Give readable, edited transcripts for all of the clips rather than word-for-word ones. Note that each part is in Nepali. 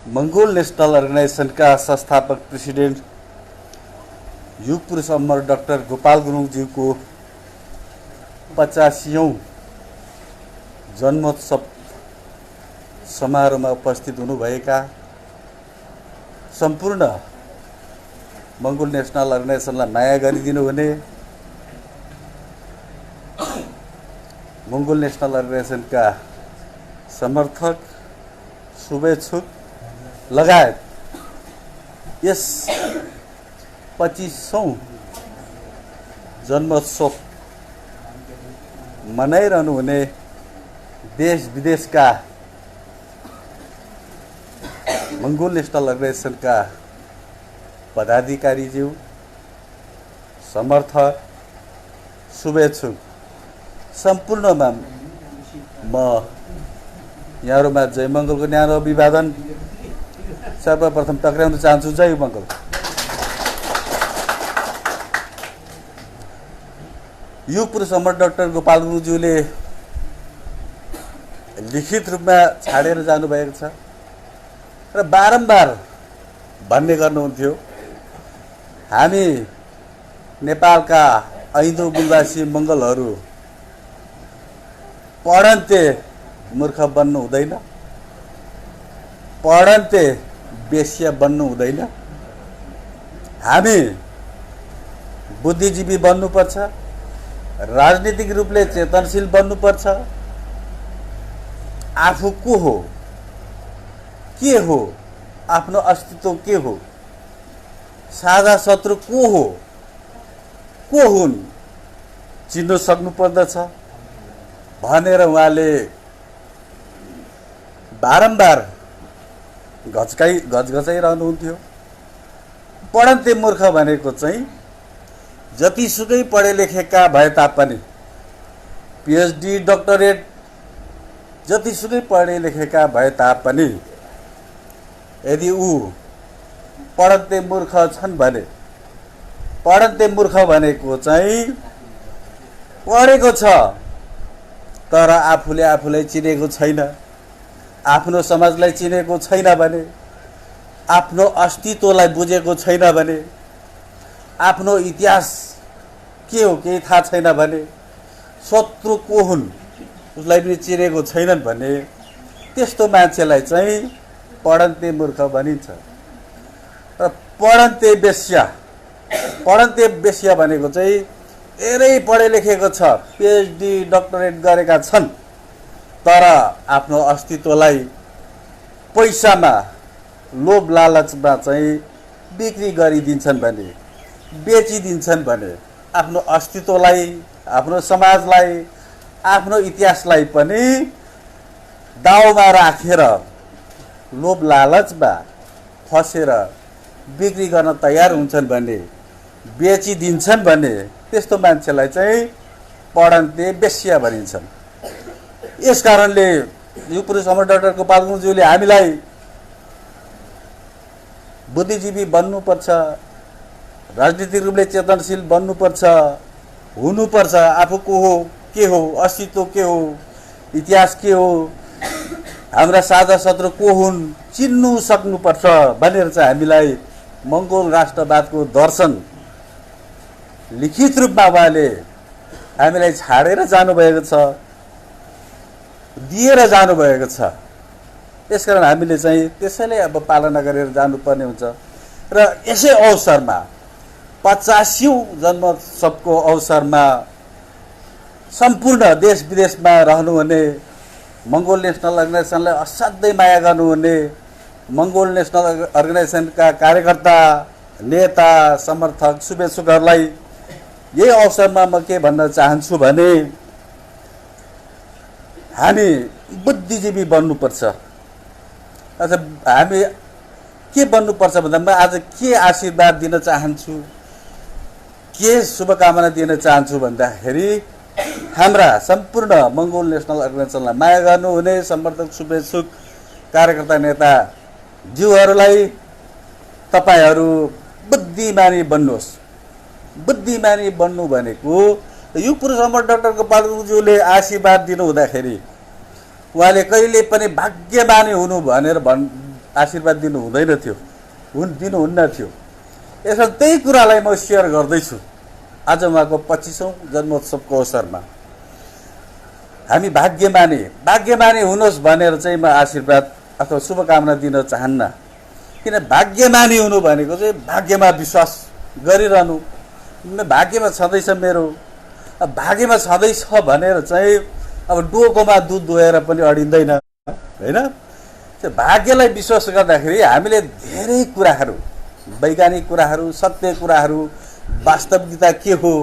मंगोल नेशनल अर्गनाइजेसनका संस्थापक प्रेसिडेन्ट युग पुरुष अमर डाक्टर गोपाल गुरुङज्यूको 85औं जन्मोत्सव समारोहमा उपस्थित हुनुभएका सम्पूर्ण मंगोल नेशनल अर्गनाइजेसनलाई माया गरिदिनु हुने मंगोल नेशनल अर्गनाइजेसनका समर्थक शुभेच्छुक लगायत यस 25औं जन्मोत्सव मनाइरहनु हुने देश विदेशका मंगोल नेशनल अर्गनाइजेसनका पदाधिकारीज्यू समर्थक शुभेच्छुक सम्पूर्णमा म यहाँहरुमा जय मङ्गलको न्यानो अभिवादन सर्वप्रथम टक्राउन चाहन्छु। जय मङ्गल। युग पुरुष अमर डाक्टर गोपाल गुरुङज्यूले लिखित रूपमा छाडेर जानुभएको छ र बारम्बार भन्ने गर्नुहुन्थ्यो, हामी नेपालका ऐदौं मूलवासी मंगलहरू पढन्ते मूर्ख बन्नु हुँदैन, पढन्ते बेस्या बन्नु हुँदैन, हामी बुद्धिजीवी बन्नुपर्छ, राजनीतिक रूपले चेतनशील बन्नुपर्छ, आफू को हो, के हो, आफ्नो अस्तित्व के हो, साझा शत्रु को हुन् चिन्न सक्नु पर्दछ भनेर उहाँले बारम्बार गजगजाइरहनुहुन्थ्यो। पढन्ते मूर्ख भनेको चाहिँ जतिसुकै पढे लेखेका भए तापनि, पीएचडी डक्टरेट जतिसुकै पढे लेखेका भए तापनि यदि ऊ पढन्ते मूर्ख छन् भने, पढन्ते मूर्ख भनेको चाहिँ पढेको छ तर आफूले आफूलाई चिनेको छैन, आफ्नो समाजलाई चिनेको छैन भने, आफ्नो अस्तित्वलाई बुझेको छैन भने, आफ्नो इतिहास के हो केही थाहा छैन भने, शत्रु को हुन् उसलाई पनि चिनेको छैनन् भने त्यस्तो मान्छेलाई चाहिँ पढन्ते मूर्ख भनिन्छ। र पढन्ते बेस्या भनेको चाहिँ धेरै पढे लेखेको छ, पीएचडी डक्टरेट गरेका छन् तर आफ्नो अस्तित्वलाई पैसामा लोभ लालचमा चाहिँ बिक्री गरिदिन्छन् भने, बेचिदिन्छन् भने, आफ्नो अस्तित्वलाई, आफ्नो समाजलाई, आफ्नो इतिहासलाई पनि दाउमा राखेर लोभ लालचमा फसेर बिक्री गर्न तयार हुन्छन् भने, बेचिदिन्छन् भने त्यस्तो मान्छेलाई चाहिँ पढन्ते बेस्या भनिन्छन्। यसकारणले युग पुरुष अमर डाक्टर गोपाल गुरुङज्यूले हामीलाई बुद्धिजीवी बन्नुपर्छ, राजनीतिक रूपले चेतनशील बन्नुपर्छ, हुनुपर्छ, आफू को हो, के हो, अस्तित्व के हो, इतिहास के हो, हाम्रा साझा शत्रु को हुन् चिन्नु सक्नुपर्छ भनेर चाहिँ हामीलाई मंगोल राष्ट्रवादको दर्शन लिखित रूपमा उहाँले हामीलाई छाडेर जानुभएको छ, दिएर जानुभएको छ। त्यसकारण हामीले चाहिँ त्यसैले अब पालना गरेर जानुपर्ने हुन्छ। र यसै अवसरमा 85औं जन्मोत्सवको अवसरमा सम्पूर्ण देश विदेशमा रहनुहुने मंगोल नेशनल अर्गनाइजेसनलाई असाध्यै माया गर्नुहुने मंगोल नेशनल अर्गनाइजेसनका कार्यकर्ता, नेता, समर्थक, शुभेच्छुकहरूलाई यही अवसरमा म के भन्न चाहन्छु भने हामी बुद्धिजीवी बन्नुपर्छ। अच्छा, हामी के बन्नुपर्छ भन्दा म आज के आशीर्वाद दिन चाहन्छु, के शुभकामना दिन चाहन्छु भन्दाखेरि हाम्रा सम्पूर्ण मंगोल नेशनल अर्गनाइजेसनलाई माया गर्नुहुने समर्थक, शुभेच्छुक, कार्यकर्ता, नेता ज्यूहरूलाई तपाईहरू बुद्धिमानी बन्नुहोस्। बुद्धिमानी बन्नु भनेको युग पुरुष अमर डाक्टर गोपाल गुरुङज्यूले आशीर्वाद दिनु हुँदाखेरि उहाँले कहिले पनि भाग्यमानी हुनु भनेर आशीर्वाद दिनु हुँदैन थियो, दिनुहुन्न थियो। यसमा त्यही कुरालाई म सेयर गर्दैछु आज उहाँको 25औं जन्मोत्सवको अवसरमा। हामी भाग्यमानी हुनुहोस् भनेर चाहिँ म आशीर्वाद अथवा शुभकामना दिन चाहन्न। किन भाग्यमानी हुनु भनेको चाहिँ भाग्यमा विश्वास गरिरहनु। भाग्यमा छँदैछ मेरो, भाग्यमा छँदैछ भनेर चाहिँ अब डोकोमा दुध दुहेर पनि अडिँदैन हैन। त्यो भाग्यलाई विश्वास गर्दाखेरि हामीले धेरै कुराहरू, वैज्ञानिक कुराहरू, सत्य कुराहरू, वास्तविकता के हो,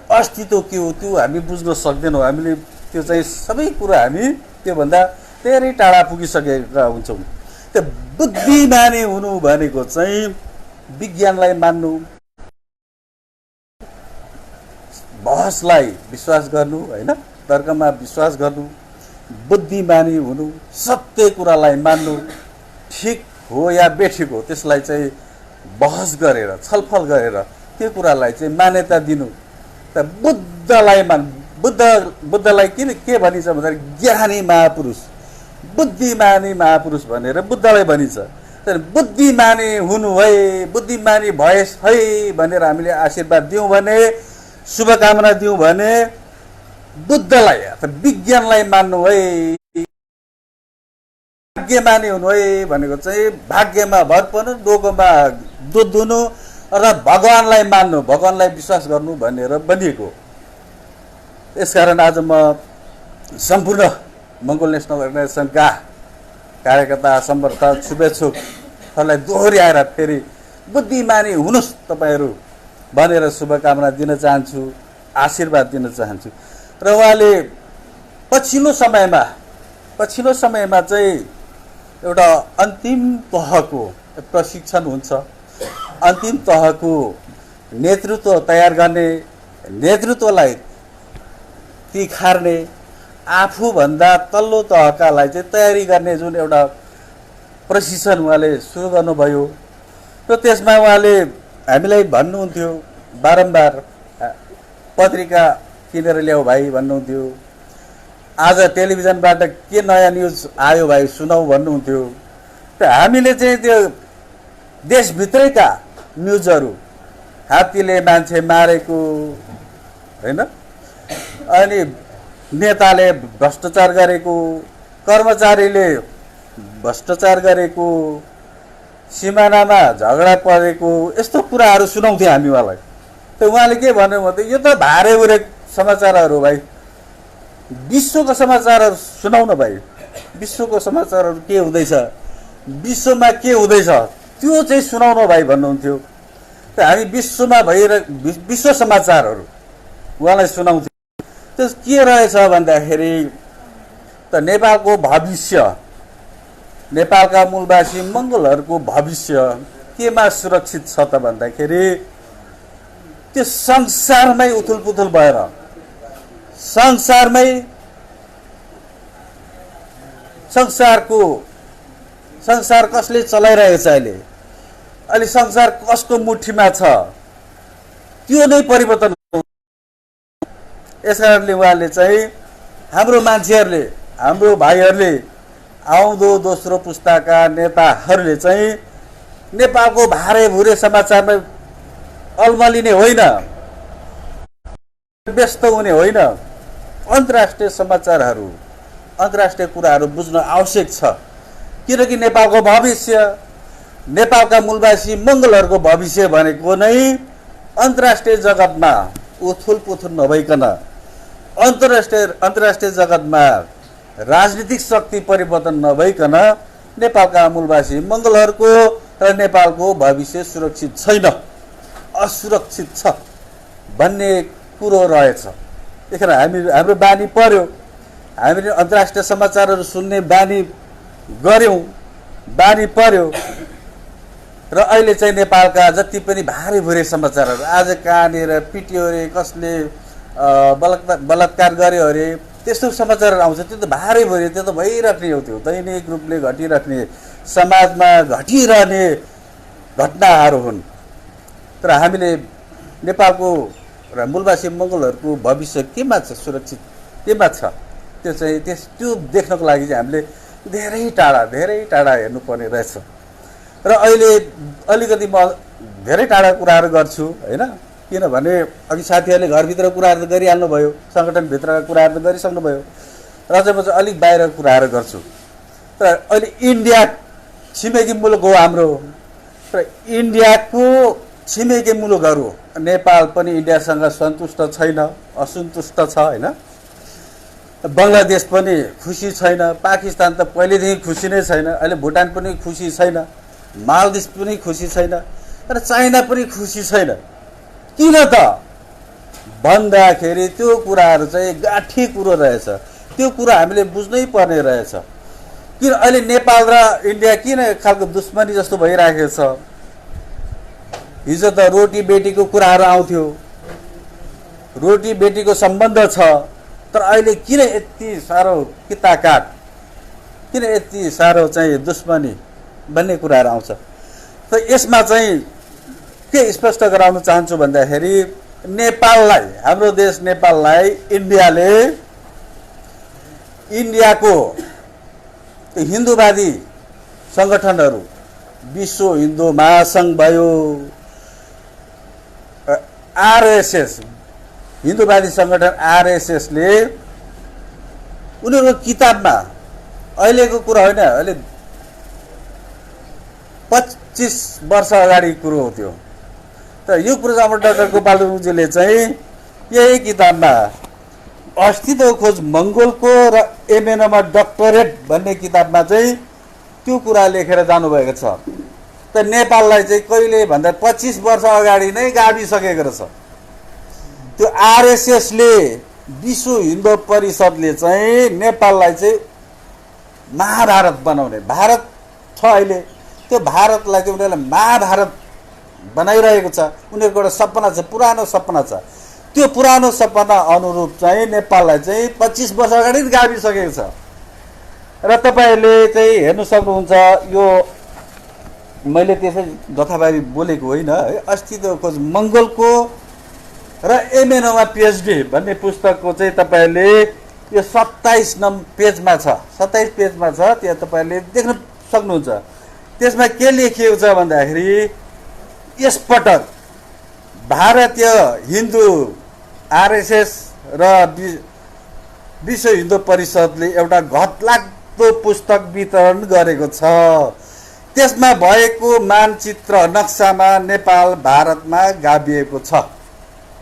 अस्तित्व के हो, त्यो हामी बुझ्न सक्दैनौँ। हामीले त्यो चाहिँ सबै कुरा हामी त्योभन्दा धेरै टाढा पुगिसकेका हुन्छौँ। त्यो बुद्धिमानी हुनु भनेको चाहिँ विज्ञानलाई मान्नु, बहसलाई विश्वास गर्नु हैन, तर्कमा विश्वास गर्नु, बुद्धिमानी हुनु, सत्य कुरालाई मान्नु, ठिक हो या बेठिक हो त्यसलाई चाहिँ बहस गरेर, छलफल गरेर त्यो कुरालाई चाहिँ मान्यता दिनु। त बुद्धलाई के भनिन्छ भन्दा ज्ञानी महापुरुष, बुद्धिमानी महापुरुष भनेर बुद्धलाई भनिन्छ। तर बुद्धिमानी हुनु है, बुद्धिमानी भएस है भनेर हामीले आशीर्वाद दियौँ भने, शुभकामना दियौँ भने बुद्धलाई अथवा विज्ञानलाई मान्नु है। भाग्यमानी हुनु है भनेको चाहिँ भाग्यमा भर पर्नु, डोकोमा दुध दुनु अर्थात् भगवानलाई मान्नु, भगवानलाई विश्वास गर्नु भनेर भनिएको। यसकारण आज म सम्पूर्ण मङ्गोल नेसनल अर्गनाइजेसनका कार्यकर्ता, समर्थक, शुभेच्छुकहरूलाई दोहोऱ्याएर फेरि बुद्धिमानी हुनुहोस् तपाईँहरू भनेर शुभकामना दिन चाहन्छु, आशीर्वाद दिन चाहन्छु। र उहाँले पछिल्लो समयमा चाहिँ एउटा अन्तिम तहको प्रशिक्षण हुन्छ, अन्तिम तहको नेतृत्व तयार गर्ने, नेतृत्वलाई तिखार्ने, आफूभन्दा तल्लो तहकालाई चाहिँ तयारी गर्ने जुन एउटा प्रशिक्षण उहाँले सुरु गर्नुभयो। र त्यसमा उहाँले हामीलाई भन्नुहुन्थ्यो बारम्बार, पत्रिका किनेर ल्याऊ भाइ भन्नुहुन्थ्यो, आज टेलिभिजनबाट के नयाँ न्युज आयो भाइ सुनाऊ भन्नुहुन्थ्यो। त हामीले चाहिँ त्यो देशभित्रैका न्युजहरू, हात्तीले मान्छे मारेको हैन, अनि नेताले भ्रष्टाचार गरेको, कर्मचारीले भ्रष्टाचार गरेको, सिमानामा झगडा परेको, यस्तो कुराहरू सुनाउँथ्यो हामी उहाँलाई। त उहाँले के भन्नु भने यो त भारे उरे समाचारहरू भाइ, विश्वको समाचारहरू सुनाउन भाइ, विश्वको समाचारहरू के हुँदैछ, विश्वमा के हुँदैछ त्यो चाहिँ सुनाउन भाइ भन्नुहुन्थ्यो। त हामी विश्वमा विश्व समाचारहरू उहाँलाई सुनाउँथ्यो। त्यो के रहेछ भन्दाखेरि त नेपालको भविष्य, नेपालका मूलवासी मङ्गोलहरूको भविष्य केमा सुरक्षित छ त भन्दाखेरि त्यो संसारमै उथुलपुथुल भएर, संसार कसले चलाइरहेको छ अहिले संसार कसको मुठीमा छ त्यो नै परिवर्तन। यसकारणले उहाँले चाहिँ हाम्रो मान्छेहरूले, हाम्रो भाइहरूले, आउँदो दोस्रो पुस्ताका नेताहरूले चाहिँ नेपालको भारे भुरे समाचारमा अल्मलिने होइन, व्यस्त हुने होइन, अन्तर्राष्ट्रिय समाचारहरू, अन्तर्राष्ट्रिय कुराहरू बुझ्न आवश्यक छ। किनकि नेपालको भविष्य, नेपालका मूलवासी मङ्गलहरूको भविष्य भनेको नै अन्तर्राष्ट्रिय जगतमा उथुलपुथुल नभइकन, अन्तर्राष्ट्रिय जगतमा राजनीतिक शक्ति परिवर्तन नभइकन नेपालका मूलवासी मङ्गलहरूको र नेपालको भविष्य सुरक्षित छैन, असुरक्षित छ भन्ने कुरो रहेछ। त्यही हाम्रो बानी पर्यो, हामीले अन्तर्राष्ट्रिय समाचारहरू सुन्ने बानी पर्यो र अहिले चाहिँ नेपालका जति पनि भारी भुरे समाचारहरू, आज कहाँनिर पिट्यो अरे, कसले बलात्कार गर्यो अरे, त्यस्तो समाचारहरू आउँछ। त्यो त भारी भुरे, त्यो त भइराख्ने हो, त्यो दैनिक रूपले घटिराख्ने, समाजमा घटिरहने घटनाहरू हुन्। तर हामीले नेपालको र मूलवासी मङ्गोलहरूको भविष्य केमा छ, सुरक्षित केमा छ, त्यो चाहिँ त्यो देख्नको लागि चाहिँ हामीले धेरै टाढा हेर्नुपर्ने रहेछ। र अहिले अलिकति म धेरै टाढा कुराहरू गर्छु होइन, किनभने अघि साथीहरूले घरभित्र कुराहरू त गरिहाल्नु भयो, सङ्गठनभित्रका कुराहरू त गरिसक्नुभयो, र चाहिँ म चाहिँ अलिक बाहिर कुराहरू गर्छु। तर अहिले इन्डिया छिमेकी मुलुक हो हाम्रो, र इन्डियाको छिमेकी मुलुकहरू नेपाल पनि इन्डियासँग सन्तुष्ट छैन, असन्तुष्ट छ होइन। बङ्गलादेश पनि खुसी छैन, पाकिस्तान त पहिलेदेखि खुसी नै छैन, अहिले भुटान पनि खुसी छैन, मालदिप्स पनि खुसी छैन, र चाइना पनि खुसी छैन। किन त भन्दाखेरि त्यो कुराहरू चाहिँ गाठी कुरो रहेछ, त्यो कुरा हामीले बुझ्नै पर्ने रहेछ। किन अहिले नेपाल र इन्डिया किन खालको दुश्मनी जस्तो भइराखेको छ? हिजो त रोटी बेटीको कुराहरू आउँथ्यो, रोटी बेटीको सम्बन्ध छ, तर अहिले किन यति साह्रो किताकाट, किन यति साह्रो चाहिँ दुश्मनी भन्ने कुराहरू आउँछ? त यसमा चाहिँ के स्पष्ट गराउन चाहन्छु भन्दाखेरि नेपाललाई, हाम्रो देश नेपाललाई इन्डियाले इन्डियाको हिन्दूवादी सङ्गठनहरू, विश्व हिन्दू महासङ्घ भयो, आरएसएस हिन्दूवादी सङ्गठन आरएसएसले उनीहरूको किताबमा, अहिलेको कुरा होइन, अहिले 25 वर्ष अगाडि कुरो हो त्यो, तर यो कुरो चाहिँ हाम्रो डाक्टर गोपाल गुरुङजीले चाहिँ यही किताबमा अस्तित्व खोज मङ्गोलको र एमएनमा डक्टरेट भन्ने किताबमा चाहिँ त्यो कुरा लेखेर जानुभएको छ। त नेपाललाई चाहिँ कहिले भन्दा 25 वर्ष अगाडि नै गाभिसकेको रहेछ। त्यो आरएसएसले, विश्व हिन्दू परिषदले चाहिँ नेपाललाई चाहिँ महाभारत बनाउने, भारत छ अहिले, त्यो भारतलाई चाहिँ उनीहरूले महाभारत बनाइरहेको छ। उनीहरूको एउटा सपना छ, पुरानो सपना छ। त्यो पुरानो सपना अनुरूप चाहिँ नेपाललाई चाहिँ 25 वर्ष अगाडि गाभिसकेको छ। र तपाईँहरूले चाहिँ हेर्नु सक्नुहुन्छ, यो मैले त्यसै जथाभावी बोलेको होइन है, अस्तित्व खोज मङ्गोलको र एमएनओमा पिएचडी भन्ने पुस्तकको चाहिँ तपाईँहरूले यो 27 पेजमा छ, 27 पेजमा छ, त्यहाँ तपाईँहरूले देख्न सक्नुहुन्छ। त्यसमा के लेखिएको छ भन्दाखेरि यसपटक भारतीय हिन्दू आरएसएस र विश्व हिन्दू परिषदले एउटा घटलाग्दो पुस्तक वितरण गरेको छ। त्यसमा भएको मानचित्र नक्सामा नेपाल भारतमा गाभिएको छ।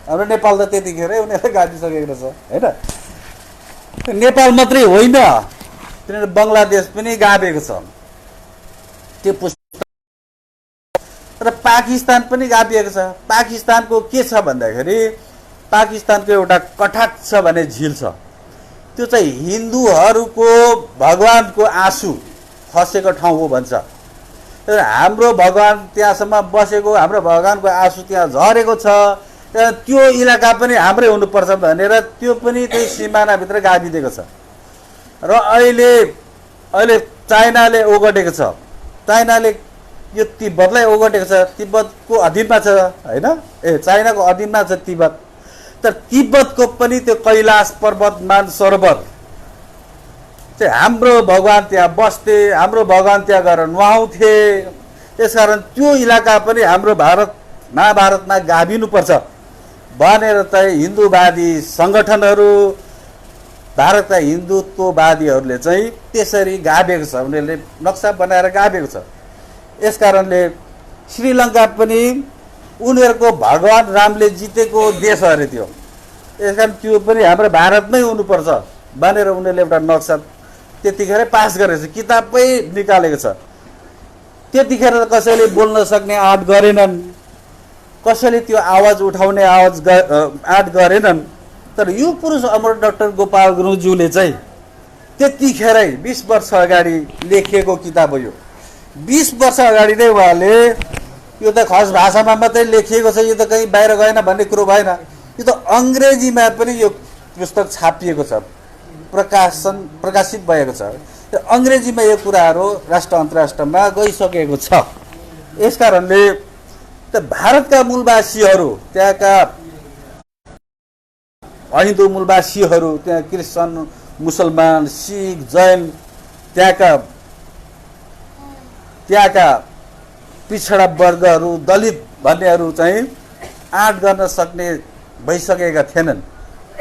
हाम्रो नेपाल त त्यतिखेरै उनीहरूले गाभिसकेको छ होइन। नेपाल मात्रै होइन, किनभने बङ्गलादेश पनि गाभिएको छ त्यो पुस्तक, र पाकिस्तान पनि गाभिएको छ। पाकिस्तानको के छ भन्दाखेरि पाकिस्तानको एउटा कटाक्ष भन्ने झिल छ, त्यो चाहिँ हिन्दूहरूको भगवानको आँसु खसेको ठाउँ हो भन्छ। हाम्रो भगवान त्यहाँसम्म बसेको, हाम्रो भगवानको आँसु त्यहाँ झरेको छ, त्यो इलाका पनि हाम्रै हुनुपर्छ भनेर त्यो पनि त्यही सिमानाभित्र गाभिदिएको छ। र अहिले चाइनाले ओगटेको छ, चाइनाले यो तिब्बतलाई ओगटेको छ, तिब्बतको अधीनमा छ होइन, चाइनाको अधीनमा छ तिब्बत। तर तिब्बतको पनि त्यो कैलाश पर्वत मानसरोवर चाहिँ हाम्रो भगवान त्यहाँ बस्थे, हाम्रो भगवान त्यहाँ गएर नुहाउँथे। त्यसकारण त्यो इलाका पनि हाम्रो भारत महाभारतमा गाभिनुपर्छ भनेर चाहिँ हिन्दूवादी सङ्गठनहरू, भारतका हिन्दुत्ववादीहरूले चाहिँ त्यसरी गाभेको छ, उनीहरूले नक्सा बनाएर गाभेको छ। यसकारणले श्रीलङ्का पनि उनीहरूको भगवान रामले जितेको देश अरे त्यो, यसकारण त्यो पनि हाम्रो भारतमै हुनुपर्छ भनेर उनीहरूले एउटा नक्सा त्यतिखेरै पास गरेको छ, किताबमै निकालेको छ। त्यतिखेर त कसैले बोल्न सक्ने आँट गरेनन्, कसैले त्यो आवाज उठाउने आँट गरेनन्। तर यो पुरुष अमर डाक्टर गोपाल गुरुङज्यूले चाहिँ त्यतिखेरै 20 वर्ष अगाडि लेखिएको किताब हो यो। 20 वर्ष अगाडि नै उहाँले, यो त खस भाषामा मात्रै लेखिएको छ, यो त कहीँ बाहिर गएन भन्ने कुरो भएन, यो त अङ्ग्रेजीमा पनि यो पुस्तक छापिएको छ, प्रकाशित भएको छ। अङ्ग्रेजीमा यो कुराहरू राष्ट्र अन्तर्राष्ट्रमा गइसकेको छ। यसकारणले त भारतका मूलवासीहरू, त्यहाँका हिन्दू मूलवासीहरू, त्यहाँ क्रिस्चियन, मुसलमान, सिख, जैन त्यहाँका पिछडा वर्गहरू दलित भन्नेहरू चाहिँ आँट गर्न सक्ने भइसकेका थिएनन्,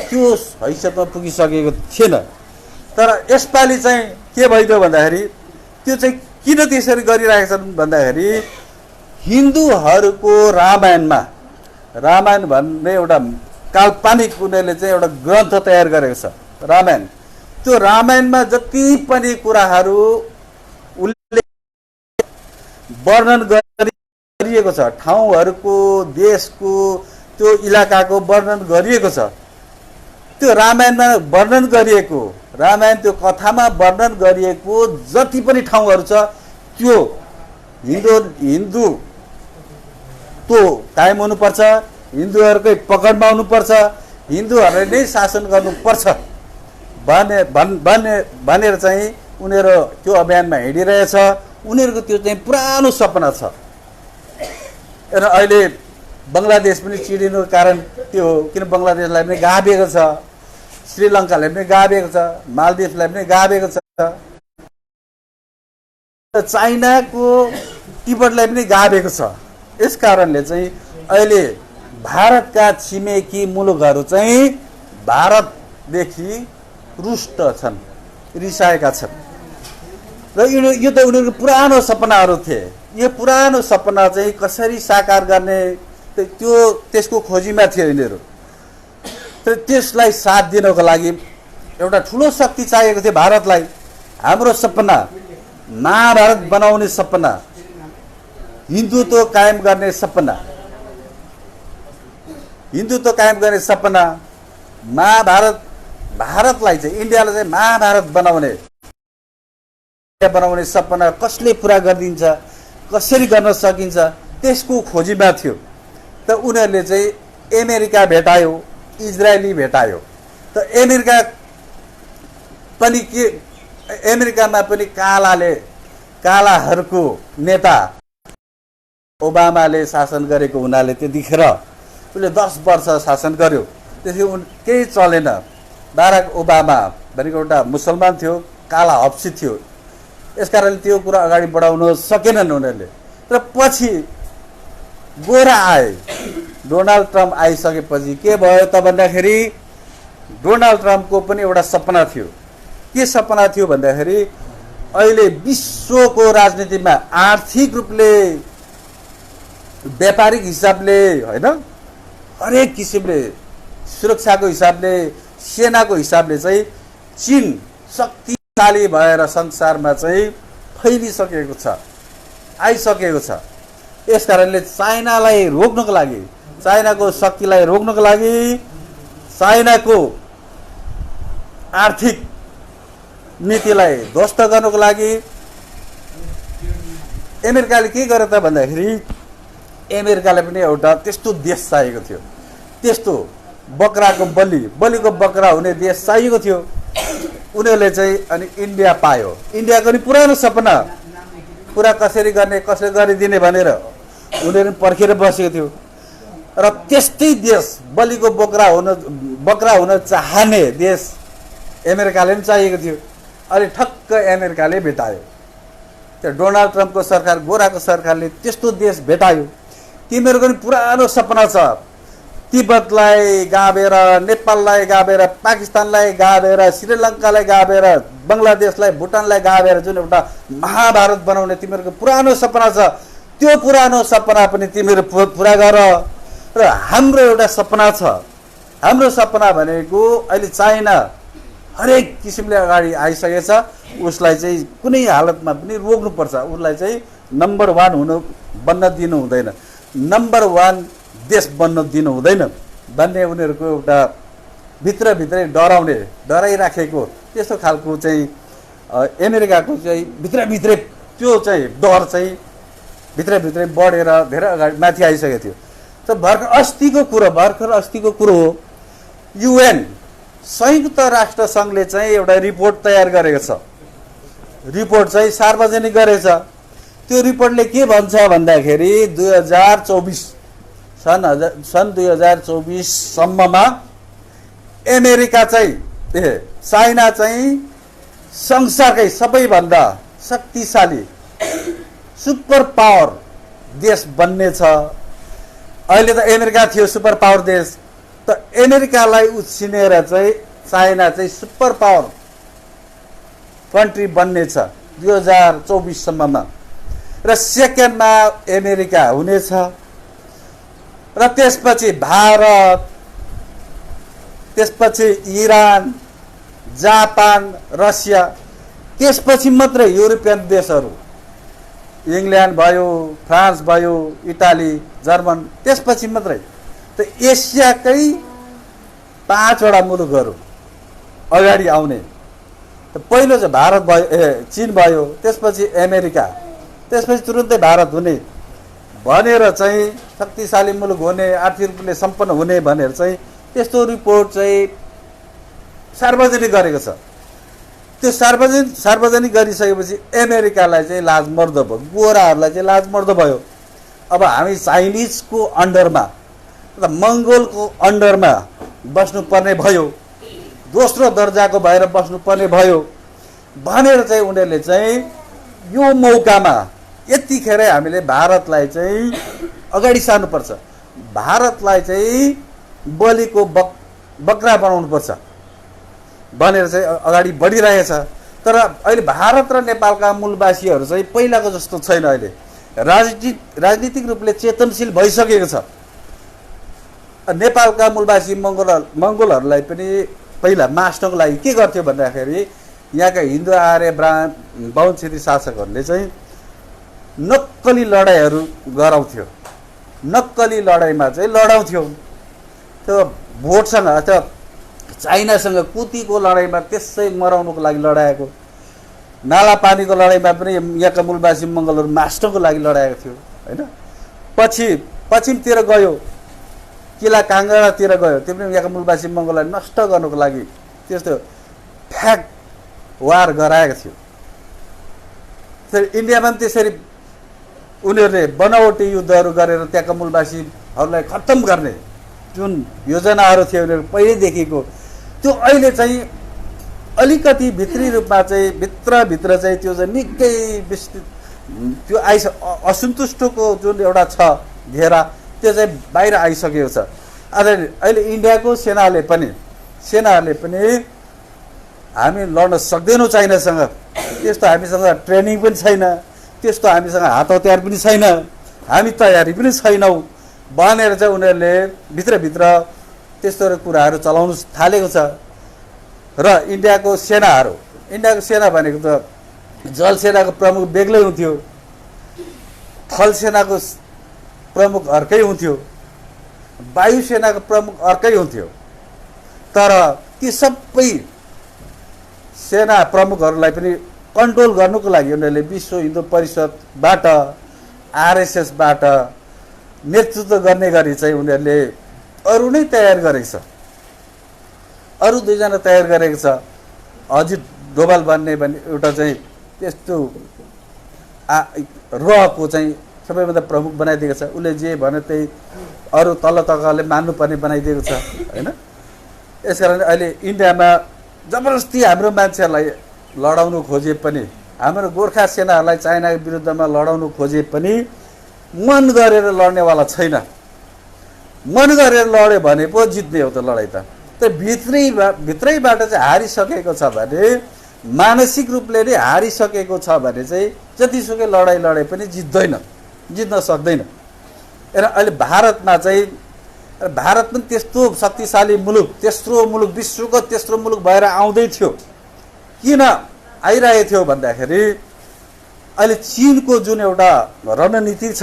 त्यो हैसियतमा पुगिसकेको थिएन। तर यसपालि चाहिँ के भइदियो भन्दाखेरि त्यो चाहिँ किन त्यसरी गरिरहेका छन् भन्दाखेरि हिन्दूहरूको रामायण भन्ने एउटा काल्पनिक उनीहरूले चाहिँ एउटा ग्रन्थ तयार गरेको छ रामायण। त्यो रामायणमा जति पनि कुराहरू वर्णन गरिएको छ, ठाउँहरूको, देशको, त्यो इलाकाको वर्णन गरिएको छ, त्यो रामायणमा वर्णन गरिएको, रामायण त्यो कथामा वर्णन गरिएको जति पनि ठाउँहरू छ त्यो हिन्दू त्यो कायम हुनुपर्छ, हिन्दूहरूकै पकडमा हुनुपर्छ, हिन्दूहरूले नै शासन गर्नुपर्छ भनेर चाहिँ उनीहरू त्यो अभियानमा हिँडिरहेछ। उनीहरूको त्यो चाहिँ पुरानो सपना छ। र अहिले बङ्गलादेश पनि चिडिनुको कारण त्यो हो, किन बङ्गलादेशलाई पनि गाभिएको छ, श्रीलङ्कालाई पनि गाभिएको छ, मालदिभ्सलाई पनि गाभिएको छ, चाइनाको तिब्बतलाई पनि गाभिएको छ। यस कारणले चाहिँ अहिले भारतका छिमेकी मुलुकहरू चाहिँ भारतदेखि रुष्ट छन्, रिसाएका छन्। र यो त उनीहरूको पुरानो सपनाहरू थिए। यो पुरानो सपना चाहिँ कसरी साकार गर्ने त्यसको खोजीमा थियो यिनीहरू। तर त्यसलाई साथ दिनको लागि एउटा ठुलो शक्ति चाहिएको थियो भारतलाई। हाम्रो सपना महाभारत बनाउने सपना, हिन्दुत्व कायम गर्ने सपना, भारतलाई चाहिँ इन्डियालाई चाहिँ महाभारत बनाउने सपना कसले पुरा गरिदिन्छ, कसरी गर्न सकिन्छ, त्यसको खोजीमा थियो। त उनीहरूले चाहिँ अमेरिका भेटायो, इजरायली भेटायो। त अमेरिकामा पनि कालाहरूको नेता ओबामाले शासन गरेको हुनाले त्यतिखेर उसले 10 वर्ष शासन गर्यो, त्यसले केही चलेन। बाराक ओबामा भनेको एउटा मुसलमान थियो, काला हप्सी थियो, यसकारणले त्यो कुरा अगाडि बढाउन सकेनन् उनीहरूले। र पछि गोरा आए, डोनाल्ड ट्रम्प आइसकेपछि के भयो त भन्दाखेरि डोनाल्ड ट्रम्पको पनि एउटा सपना थियो। के सपना थियो भन्दाखेरि अहिले विश्वको राजनीतिमा आर्थिक रूपले, व्यापारिक हिसाबले, होइन, हरेक किसिमले, सुरक्षाको हिसाबले, सेनाको हिसाबले चाहिँ चीन शक्तिशाली भएर संसारमा चाहिँ फैलिसकेको छ, आइसकेको छ। यस कारणले चाइनालाई रोक्नको लागि, चाइनाको शक्तिलाई रोक्नको लागि, चाइनाको आर्थिक नीतिलाई ध्वस्त गर्नको लागि अमेरिकाले के गर्यो त भन्दाखेरि अमेरिकालाई पनि एउटा त्यस्तो देश चाहिएको थियो, त्यस्तो बलिको बकरा हुने देश चाहिएको थियो। उनीहरूले चाहिँ अनि इन्डिया पायो। इन्डियाको नि पुरानो सपना पुरा कसरी गर्ने, कसरी गरिदिने भनेर उनीहरू पर्खेर बसेको थियो। र त्यस्तै देश, बलिको बकरा हुन चाहने देश अमेरिकाले पनि चाहिएको थियो। अनि ठक्क अमेरिकाले भेटायो। त्यो डोनाल्ड ट्रम्पको सरकार, गोराको सरकारले त्यस्तो देश भेटायो। तिमीहरूको पनि पुरानो सपना छ, तिब्बतलाई गाभेर, नेपाललाई गाभेर, पाकिस्तानलाई गाभेर, श्रीलङ्कालाई गाभेर, बङ्गलादेशलाई, भुटानलाई गाभेर जुन एउटा महाभारत बनाउने तिमीहरूको पुरानो सपना छ, त्यो पुरानो सपना पनि तिमीहरू पुरा गर। र हाम्रो एउटा सपना छ। हाम्रो सपना भनेको अहिले चाइना हरेक किसिमले अगाडि आइसकेको छ, उसलाई चाहिँ कुनै हालतमा पनि रोक्नुपर्छ। उसलाई चाहिँ नम्बर 1 बन्न दिनु हुँदैन, नम्बर 1 देश बन्न दिनु हुँदैन भन्ने उनीहरूको एउटा भित्रभित्रै डराइराखेको त्यस्तो खालको चाहिँ अमेरिकाको चाहिँ भित्रभित्रै त्यो चाहिँ डर चाहिँ भित्रभित्रै बढेर धेरै अगाडि माथि आइसकेको थियो। त भर्खर अस्तिको कुरो हो, UN संयुक्त राष्ट्र सङ्घले चाहिँ एउटा रिपोर्ट तयार गरेको छ। रिपोर्ट चाहिँ सार्वजनिक गरेछ। त्यो रिपोर्टले के भन्छ भन्दाखेरि 2024 सन् 2024 सम्ममा अमेरिका चाहिँ चाइना चाहिँ संसारकै सबैभन्दा शक्तिशाली सुपर पावर देश बन्ने छ। अहिले त अमेरिका थियो सुपर पावर देश, त अमेरिकालाई उछिनेर चाहिँ चाइना चाहिँ सुपर पावर कन्ट्री बन्ने छ 2024 सम्ममा, र सेकेन्डमा अमेरिका हुनेछ, र त्यसपछि भारत, त्यसपछि इरान, जापान, रसिया, त्यसपछि मात्र युरोपियन देशहरू, इङ्ल्यान्ड भयो, फ्रान्स भयो, इटाली, जर्मन, त्यसपछि मात्रै। त एसियाकै 5वटा मुलुकहरू अगाडि आउने। त पहिलो चाहिँ भारत भयो, चीन भयो, त्यसपछि अमेरिका, त्यसपछि तुरुन्तै भारत हुने भनेर चाहिँ शक्तिशाली मुलुक हुने, आर्थिक रूपले सम्पन्न हुने भनेर चाहिँ त्यस्तो रिपोर्ट चाहिँ सार्वजनिक गरेको छ। त्यो सार्वजनिक गरिसकेपछि अमेरिकालाई चाहिँ लाजमर्दो भयो, गोराहरूलाई चाहिँ लाजमर्दो भयो। अब हामी चाइनिजको अन्डरमा, मङ्गोलको अन्डरमा बस्नुपर्ने भयो, दोस्रो दर्जाको भएर बस्नुपर्ने भयो भनेर चाहिँ उनीहरूले चाहिँ यो मौकामा यतिखेर हामीले भारतलाई चाहिँ अगाडि सार्नुपर्छ, भारतलाई चाहिँ बलिको बक्रा बनाउनुपर्छ भनेर चाहिँ अगाडि बढिरहेछ। तर अहिले भारत र नेपालका मूलवासीहरू चाहिँ पहिलाको जस्तो छैन। अहिले राजनीतिक रूपले चेतनशील भइसकेको छ। नेपालका मूलवासी मङ्गोलहरूलाई पनि पहिला मास्नको लागि के गर्थ्यो भन्दाखेरि यहाँका हिन्दू आर्य बाहुन क्षेत्री शासकहरूले चाहिँ नक्कली लडाइँहरू गराउँथ्यो, नक्कली लडाइँमा चाहिँ लडाउँथ्यो। त्यो भोटसँग अथवा चाइनासँग कुतीको लडाइँमा त्यसै मराउनुको लागि लडाएको, नाला पानीको लडाइँमा पनि यहाँका मूलवासी मङ्गलहरू मास्टरको लागि लडाएको थियो होइन। पछि पश्चिमतिर गयो, किला काङ्गडातिर गयो, त्यो पनि यहाँका मूलवासी मङ्गललाई नष्ट गर्नुको लागि त्यस्तो फ्याक वार गराएको थियो। फेरि इन्डियामा पनि त्यसरी उनीहरूले बनावटी युद्धहरू गरेर त्यहाँका मूलवासीहरूलाई खत्तम गर्ने जुन योजनाहरू थियो उनीहरू पहिल्यैदेखिको, त्यो अहिले चाहिँ अलिकति भित्री रूपमा चाहिँ भित्रभित्र चाहिँ त्यो चाहिँ निकै विस्तृत त्यो असन्तुष्टको जुन एउटा छ घेरा, त्यो चाहिँ बाहिर आइसकेको छ। अहिले इन्डियाको सेनाहरूले पनि हामी लड्न सक्दैनौँ चाइनासँग, त्यस्तो हामीसँग ट्रेनिङ पनि छैन, त्यस्तो हामीसँग हात हतियार पनि छैन, हामी तयारी पनि छैनौँ भनेर चाहिँ उनीहरूले भित्रभित्र त्यस्तो कुराहरू चलाउनु थालेको छ। र इन्डियाको सेना भनेको त जल सेनाको प्रमुख बेग्लै हुन्थ्यो, थल सेनाको प्रमुख अर्कै हुन्थ्यो, वायुसेनाको प्रमुख अर्कै हुन्थ्यो। तर ती सबै सेना प्रमुखहरूलाई पनि कन्ट्रोल गर्नुको लागि उनीहरूले विश्व हिन्दू परिषदबाट, आरएसएसबाट नेतृत्व गर्ने गरी चाहिँ उनीहरूले अरू नै तयार गरेको छ, अरू 2जना तयार गरेको छ। अजित डोभाल भन्ने एउटा चाहिँ त्यस्तो रहको चाहिँ सबैभन्दा प्रमुख बनाइदिएको छ। उसले जे भने त्यही अरू तल तहले मान्नुपर्ने बनाइदिएको छ होइन। यसकारण अहिले इन्डियामा जबरजस्ती हाम्रो मान्छेहरूलाई लडाउनु खोजे पनि, हाम्रो गोर्खा सेनाहरूलाई चाइनाको विरुद्धमा लडाउनु खोजे पनि मन गरेर लड्नेवाला छैन। मन गरेर लड्यो भने पो जित्ने हो त लडाइँ त। भित्रैबाट चाहिँ हारिसकेको छ भने, मानसिक रूपले नै हारिसकेको छ भने चाहिँ जतिसुकै लडाइँ लडे पनि जित्न सक्दैन। र अहिले भारतमा चाहिँ भारत पनि त्यस्तो शक्तिशाली मुलुक, तेस्रो मुलुक, विश्वको तेस्रो मुलुक भएर आउँदै थियो। किन आइरहेको थियो भन्दाखेरि अहिले चीनको जुन एउटा रणनीति छ,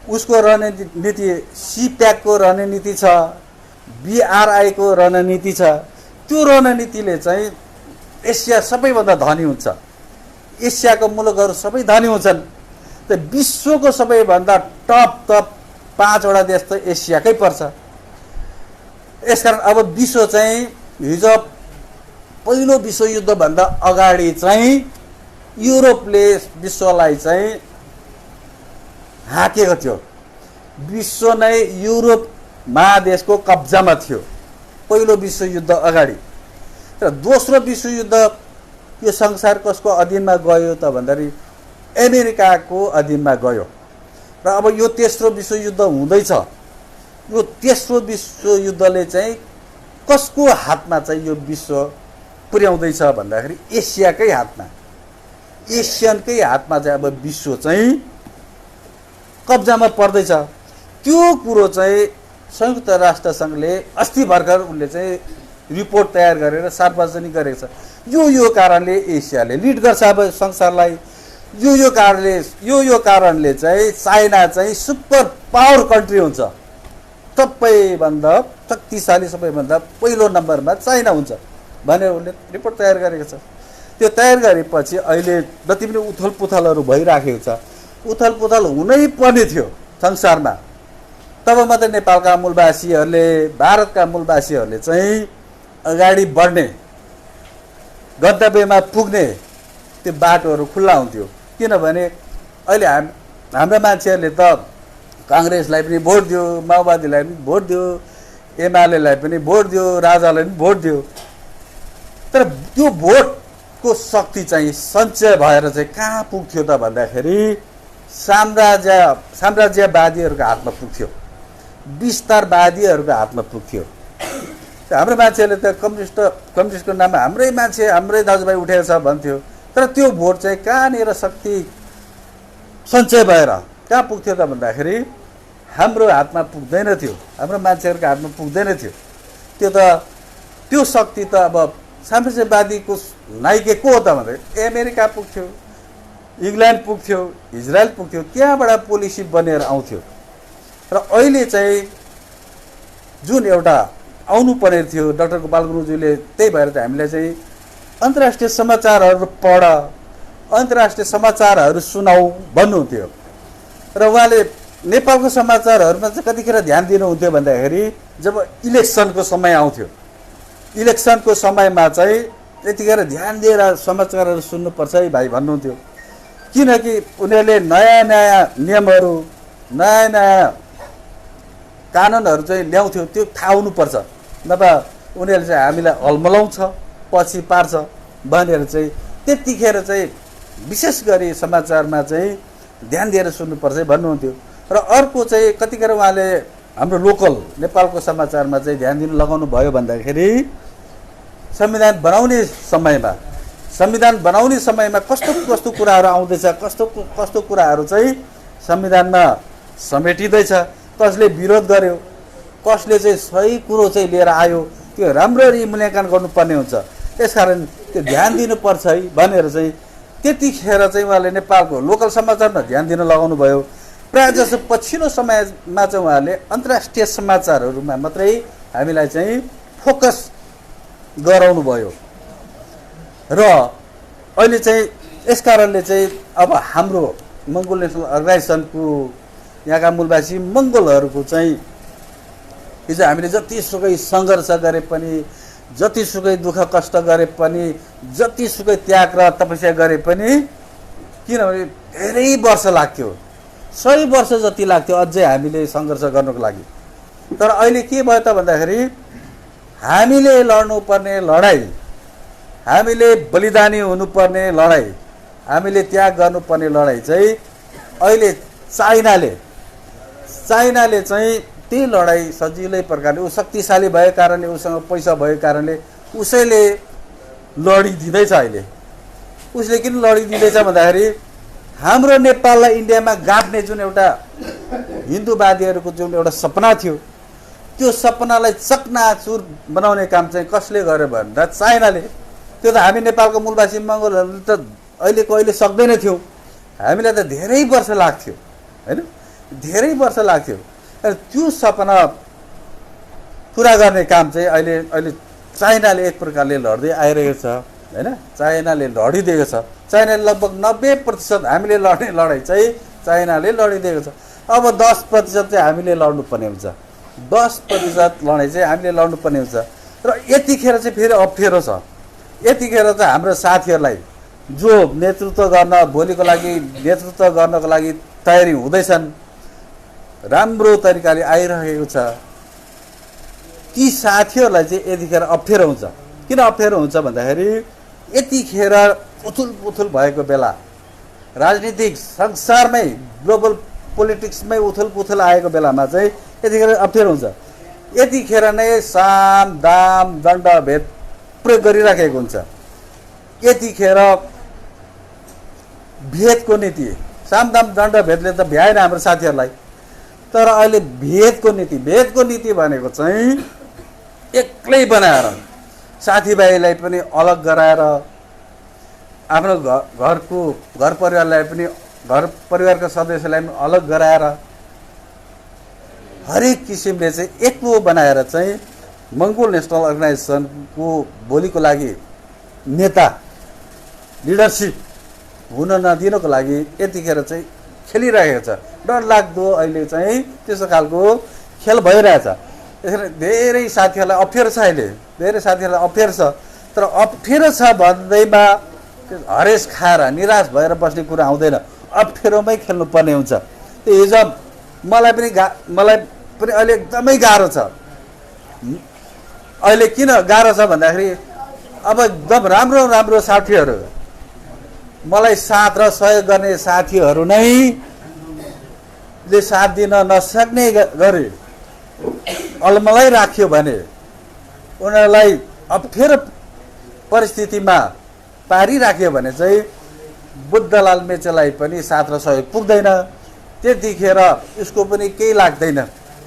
उसको रणनीति सिप्याकको रणनीति छ, बीआरआईको रणनीति छ। त्यो रणनीतिले चाहिँ एसिया सबैभन्दा धनी हुन्छ, एसियाको मुलुकहरू सबै धनी हुन्छन्। त विश्वको सबैभन्दा टप 5वटा देश त एसियाकै पर्छ। यसकारण अब विश्व चाहिँ हिजो पहिलो विश्वयुद्धभन्दा अगाडि चाहिँ युरोपले विश्वलाई चाहिँ हाँकेको थियो। विश्व नै युरोप महादेशको कब्जामा थियो पहिलो विश्वयुद्ध अगाडि। र दोस्रो विश्वयुद्ध यो संसार कसको अधीनमा गयो त भन्दाखेरि अमेरिकाको अधीनमा गयो। र अब यो तेस्रो विश्वयुद्ध हुँदैछ, यो तेस्रो विश्वयुद्धले चाहिँ कसको हातमा चाहिँ यो विश्व पुर्याउँदैछ भन्दाखेरि एसियाकै हातमा, एसियनकै हातमा चाहिँ अब विश्व चाहिँ कब्जामा पर्दैछ। त्यो कुरो चाहिँ संयुक्त राष्ट्र सङ्घले अस्ति भर्खर उनले चाहिँ रिपोर्ट तयार गरेर सार्वजनिक गरेको छ। यो कारणले एसियाले लिड गर्छ अब संसारलाई। यो कारणले चाहिँ चाइना चाहिँ सुपर पावर कन्ट्री हुन्छ। सबैभन्दा शक्तिशाली, सबैभन्दा पहिलो नम्बरमा चाइना हुन्छ भनेर उनले रिपोर्ट तयार गरेको छ। त्यो तयार गरेपछि अहिले जति पनि उथलपुथलहरू भइराखेको छ, उथलपुथल हुनै पर्ने थियो संसारमा। तब मात्रै नेपालका मूलवासीहरूले, भारतका मूलवासीहरूले चाहिँ अगाडि बढ्ने, गन्तव्यमा पुग्ने त्यो बाटोहरू खुल्ला हुन्थ्यो। किनभने अहिले हाम्रा मान्छेहरूले त काङ्ग्रेसलाई पनि भोट दियो, माओवादीलाई पनि भोट दियो, एमालेलाई पनि भोट दियो, राजालाई पनि भोट दियो। तर त्यो भोटको शक्ति चाहिँ सञ्चय भएर चाहिँ कहाँ पुग्थ्यो त भन्दाखेरि साम्राज्यवादीहरूको हातमा पुग्थ्यो, विस्तारवादीहरूको हातमा पुग्थ्यो। हाम्रो मान्छेहरूले त कम्युनिस्टको नाममा हाम्रै मान्छे, हाम्रै दाजुभाइ उठेको छ भन्थ्यो। तर त्यो भोट चाहिँ कहाँनिर शक्ति सञ्चय भएर कहाँ पुग्थ्यो त भन्दाखेरि हाम्रो हातमा पुग्दैन थियो, हाम्रो मान्छेहरूको हातमा पुग्दैन थियो। त्यो शक्ति त अब साम्राज्यवादीको नाइके को हो त भन्दाखेरि अमेरिका पुग्थ्यो, इङ्ल्यान्ड पुग्थ्यो, इजरायल पुग्थ्यो, त्यहाँबाट पोलिसी बनेर आउँथ्यो। र अहिले चाहिँ जुन एउटा आउनु पर्ने थियो, डाक्टर गोपाल गुरुङज्यूले त्यही भएर चाहिँ हामीलाई चाहिँ अन्तर्राष्ट्रिय समाचारहरू पढ, अन्तर्राष्ट्रिय समाचारहरू सुनाऊ भन्नुहुन्थ्यो। र उहाँले नेपालको समाचारहरूमा चाहिँ कतिखेर ध्यान दिनुहुन्थ्यो भन्दाखेरि जब इलेक्सनको समय आउँथ्यो, इलेक्सनको समयमा चाहिँ त्यतिखेर ध्यान दिएर समाचारहरू सुन्नुपर्छ है भाइ भन्नुहुन्थ्यो। किनकि उनीहरूले नयाँ नयाँ नियमहरू, नयाँ नयाँ कानुनहरू चाहिँ ल्याउँथ्यो, त्यो थाहा हुनुपर्छ, नभए उनीहरूले चाहिँ हामीलाई हलमलाउँछ, पछि पार्छ भनेर चाहिँ त्यतिखेर चाहिँ विशेष गरी समाचारमा चाहिँ ध्यान दिएर सुन्नुपर्छ भन्नुहुन्थ्यो। र अर्को चाहिँ कतिखेर उहाँले हाम्रो लोकल नेपालको समाचारमा चाहिँ ध्यान दिनु लगाउनु भयो भन्दाखेरि संविधान बनाउने समयमा कस्तो कुराहरू आउँदैछ, कस्तो कुराहरू चाहिँ संविधानमा समेटिँदैछ, कसले विरोध गर्यो, कसले चाहिँ सही कुरो चाहिँ लिएर आयो, त्यो राम्ररी मूल्याङ्कन गर्नुपर्ने हुन्छ। त्यसकारण त्यो ध्यान दिनुपर्छ है भनेर चाहिँ त्यतिखेर चाहिँ उहाँले नेपालको लोकल समाचारमा ध्यान दिन लगाउनु भयो। प्रायः जसो पछिल्लो समयमा चाहिँ उहाँले अन्तर्राष्ट्रिय समाचारहरूमा मात्रै हामीलाई चाहिँ फोकस गराउनु भयो। र अहिले चाहिँ यस कारणले चाहिँ अब हाम्रो मङ्गोल नेसनल अर्गनाइजेसनको यहाँका मूलवासी मङ्गोलहरूको चाहिँ हिजो हामीले जतिसुकै सङ्घर्ष गरे पनि, जतिसुकै दुःख कष्ट गरे पनि, जतिसुकै त्याग र तपस्या गरे पनि, किनभने धेरै वर्ष लाग्थ्यो, 100 वर्ष जति लाग्थ्यो अझै हामीले सङ्घर्ष गर्नको लागि। तर अहिले के भयो त भन्दाखेरि हामीले लड्नुपर्ने लडाइँ, हामीले बलिदानी हुनुपर्ने लडाइँ, हामीले त्याग गर्नुपर्ने लडाइँ चाहिँ अहिले चाइनाले चाहिँ त्यही लडाइँ सजिलै प्रकारले, ऊ शक्तिशाली भएको कारणले, उसँग पैसा भएको कारणले उसैले लडिदिँदैछ। अहिले उसले किन लडिदिँदैछ भन्दाखेरि हाम्रो नेपाललाई इन्डियामा गाँट्ने जुन एउटा हिन्दूवादीहरूको जुन एउटा सपना थियो, त्यो सपनालाई चकनाचुर बनाउने काम चाहिँ कसले गर्यो भन्दा चाइनाले। त्यो त हामी नेपालको मूलवासी मङ्गोलहरूले त अहिले सक्दैन थियौँ, हामीलाई त धेरै वर्ष लाग्थ्यो होइन, धेरै वर्ष लाग्थ्यो। त्यो सपना पुरा गर्ने काम चाहिँ अहिले चाइनाले एक प्रकारले लड्दै आइरहेको छ होइन, चाइनाले लडिदिएको छ। चाइनाले लगभग 90% हामीले लड्ने लडाइँ चाहिँ चाइनाले लडिदिएको छ। अब 10% चाहिँ हामीले लड्नुपर्ने हुन्छ, 10% लडाइँ चाहिँ हामीले लड्नुपर्ने हुन्छ। र यतिखेर चाहिँ फेरि अप्ठ्यारो छ। यतिखेर चाहिँ हाम्रो साथीहरूलाई जो भोलिको लागि नेतृत्व गर्नको लागि तयारी हुँदैछन्, राम्रो तरिकाले आइरहेको छ, ती साथीहरूलाई चाहिँ यतिखेर अप्ठ्यारो हुन्छ। किन अप्ठ्यारो हुन्छ भन्दाखेरि यतिखेर उथुल भएको बेला राजनीतिक संसारमै ग्लोबल पोलिटिक्समै उथुल आएको बेलामा चाहिँ यतिखेर अप्ठ्यारो हुन्छ। यतिखेर नै साम दाम दण्ड भेद प्रयोग गरिराखेको हुन्छ। यतिखेर भेदको नीति, साम दाम दण्ड भेदले त भ्याएन हाम्रो साथीहरूलाई। तर अहिले भेदको नीति भनेको चाहिँ एक्लै बनाएर साथीभाइलाई पनि अलग गराएर, आफ्नो घर परिवारलाई पनि, घर परिवारका सदस्यलाई पनि अलग गराएर, हरेक किसिमले चाहिँ एक्लो बनाएर चाहिँ मङ्गोल नेसनल अर्गनाइजेसनको भोलिको लागि नेता लिडरसिप हुन नदिनको लागि यतिखेर चाहिँ खेलिरहेको छ। डरलाग्दो अहिले चाहिँ त्यस्तो खालको खेल भइरहेछ। त्यसरी धेरै साथीहरूलाई अप्ठ्यारो छ, अहिले धेरै साथीहरूलाई अप्ठ्यारो छ। तर अप्ठ्यारो छ भन्दैमा हरेस खाएर निराश भएर बस्ने कुरा आउँदैन, अप्ठ्यारोमै खेल्नुपर्ने हुन्छ। त्यो हिजो मलाई पनि अहिले एकदमै गाह्रो छ। अहिले किन गाह्रो छ भन्दाखेरि अब एकदम राम्रो साथीहरू, मलाई साथ र सहयोग गर्ने साथीहरू नै ले साथ दिन नसक्ने गरे अलमलै राख्यो भने उनीहरूलाई अप्ठ्यारो परिस्थितिमा पारिराख्यो भने चाहिँ बुद्धलाल मेचेलाई पनि साथ र सहयोग पुग्दैन। त्यतिखेर उसको पनि केही लाग्दैन,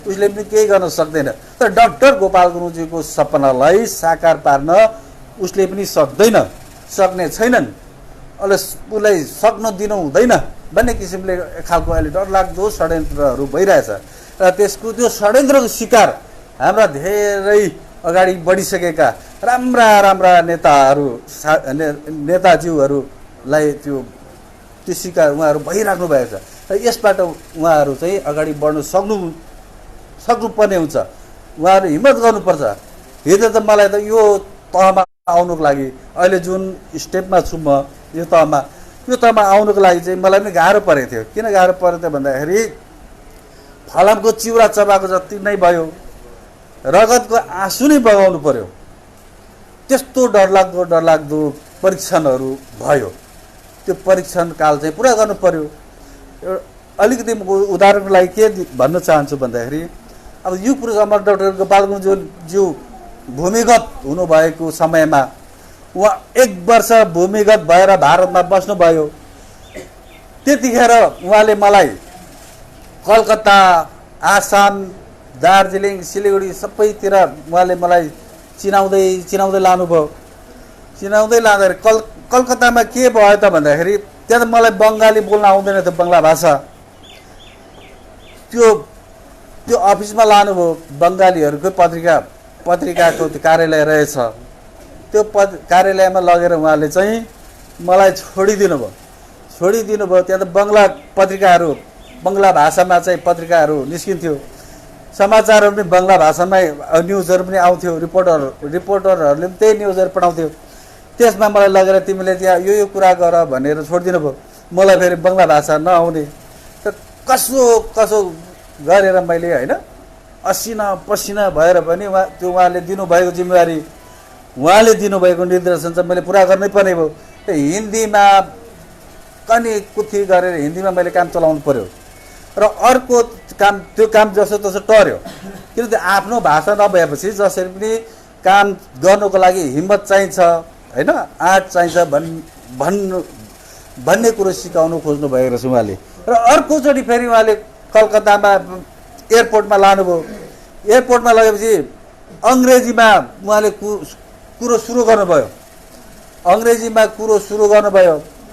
उसले पनि केही गर्न सक्दैन। तर डाक्टर गोपाल गुरुङजीको सपनालाई साकार पार्न उसले पनि सक्ने छैनन्। उसलाई सक्न दिनु हुँदैन भन्ने किसिमले खालको अहिले डरलाग्दो षड्यन्त्रहरू भइरहेछ। र त्यो षड्यन्त्रको शिकार हाम्रा धेरै अगाडि बढिसकेका राम्रा नेताज्यूहरूलाई त्यो शिकार उहाँहरू भइराख्नु भएको छ। र यसबाट उहाँहरू चाहिँ अगाडि बढ्न सक्नुपर्ने हुन्छ। उहाँहरू हिम्मत गर्नुपर्छ। हिजो त मलाई त यो तहमा आउनुको लागि, अहिले जुन स्टेपमा छु म यो तहमा आउनुको लागि चाहिँ मलाई पनि गाह्रो परेको थियो। किन गाह्रो परेको थियो भन्दाखेरि फलामको चिउरा चबाएको जति नै भयो, रगतको आँसु नै बगाउनु पर्यो। त्यस्तो डरलाग्दो परीक्षणहरू भयो। त्यो परीक्षण काल चाहिँ पुरा गर्नु पर्यो। अलिकति उदाहरणको लागि के भन्न चाहन्छु भन्दाखेरि अब यो पुरुष अमर डाक्टर गोपाल गुरुङज्यू भूमिगत हुनुभएको समयमा उहाँ 1 वर्ष भूमिगत भएर भारतमा बस्नुभयो। त्यतिखेर उहाँले मलाई कलकत्ता, आसाम, दार्जिलिङ, सिलगढी सबैतिर उहाँले मलाई चिनाउँदै लानुभयो। चिनाउँदै लाँदाखेरि कलकत्तामा के भयो त भन्दाखेरि त्यहाँ त मलाई बङ्गाली बोल्न आउँदैन थियो, बङ्गला भाषा। त्यो अफिसमा लानुभयो, बङ्गालीहरूको पत्रिकाको त्यो कार्यालय रहेछ। त्यो कार्यालयमा लगेर उहाँले चाहिँ मलाई छोडिदिनु भयो। त्यहाँ त बङ्गला भाषामा चाहिँ पत्रिकाहरू निस्किन्थ्यो, समाचारहरू पनि बङ्गला भाषामै, न्युजहरू पनि आउँथ्यो, रिपोर्टरहरूले पनि त्यही न्युजहरू पठाउँथ्यो। त्यसमा मलाई लगेर तिमीले त्यहाँ यो कुरा गर भनेर छोडिदिनु भयो। मलाई फेरि बङ्गला भाषा नआउने। त कसो गरेर मैले होइन असिना पसिना भएर पनि उहाँले दिनुभएको जिम्मेवारी, उहाँले दिनुभएको निर्देशन चाहिँ मैले पुरा गर्नै पर्ने भयो। त्यो हिन्दीमा कनी कुथी गरेर हिन्दीमा मैले काम चलाउनु पर्यो। र अर्को त्यो काम जसो तसो टर्यो। किनकि आफ्नो भाषा नभएपछि जसरी पनि काम गर्नको लागि हिम्मत चाहिन्छ, होइन, आँट चाहिन्छ भन्ने कुरो सिकाउनु खोज्नु भएको रहेछ उहाँले। र अर्कोचोटि फेरि उहाँले कलकत्तामा एयरपोर्टमा लानुभयो। एयरपोर्टमा लगेपछि अङ्ग्रेजीमा उहाँले कुरो सुरु गर्नुभयो।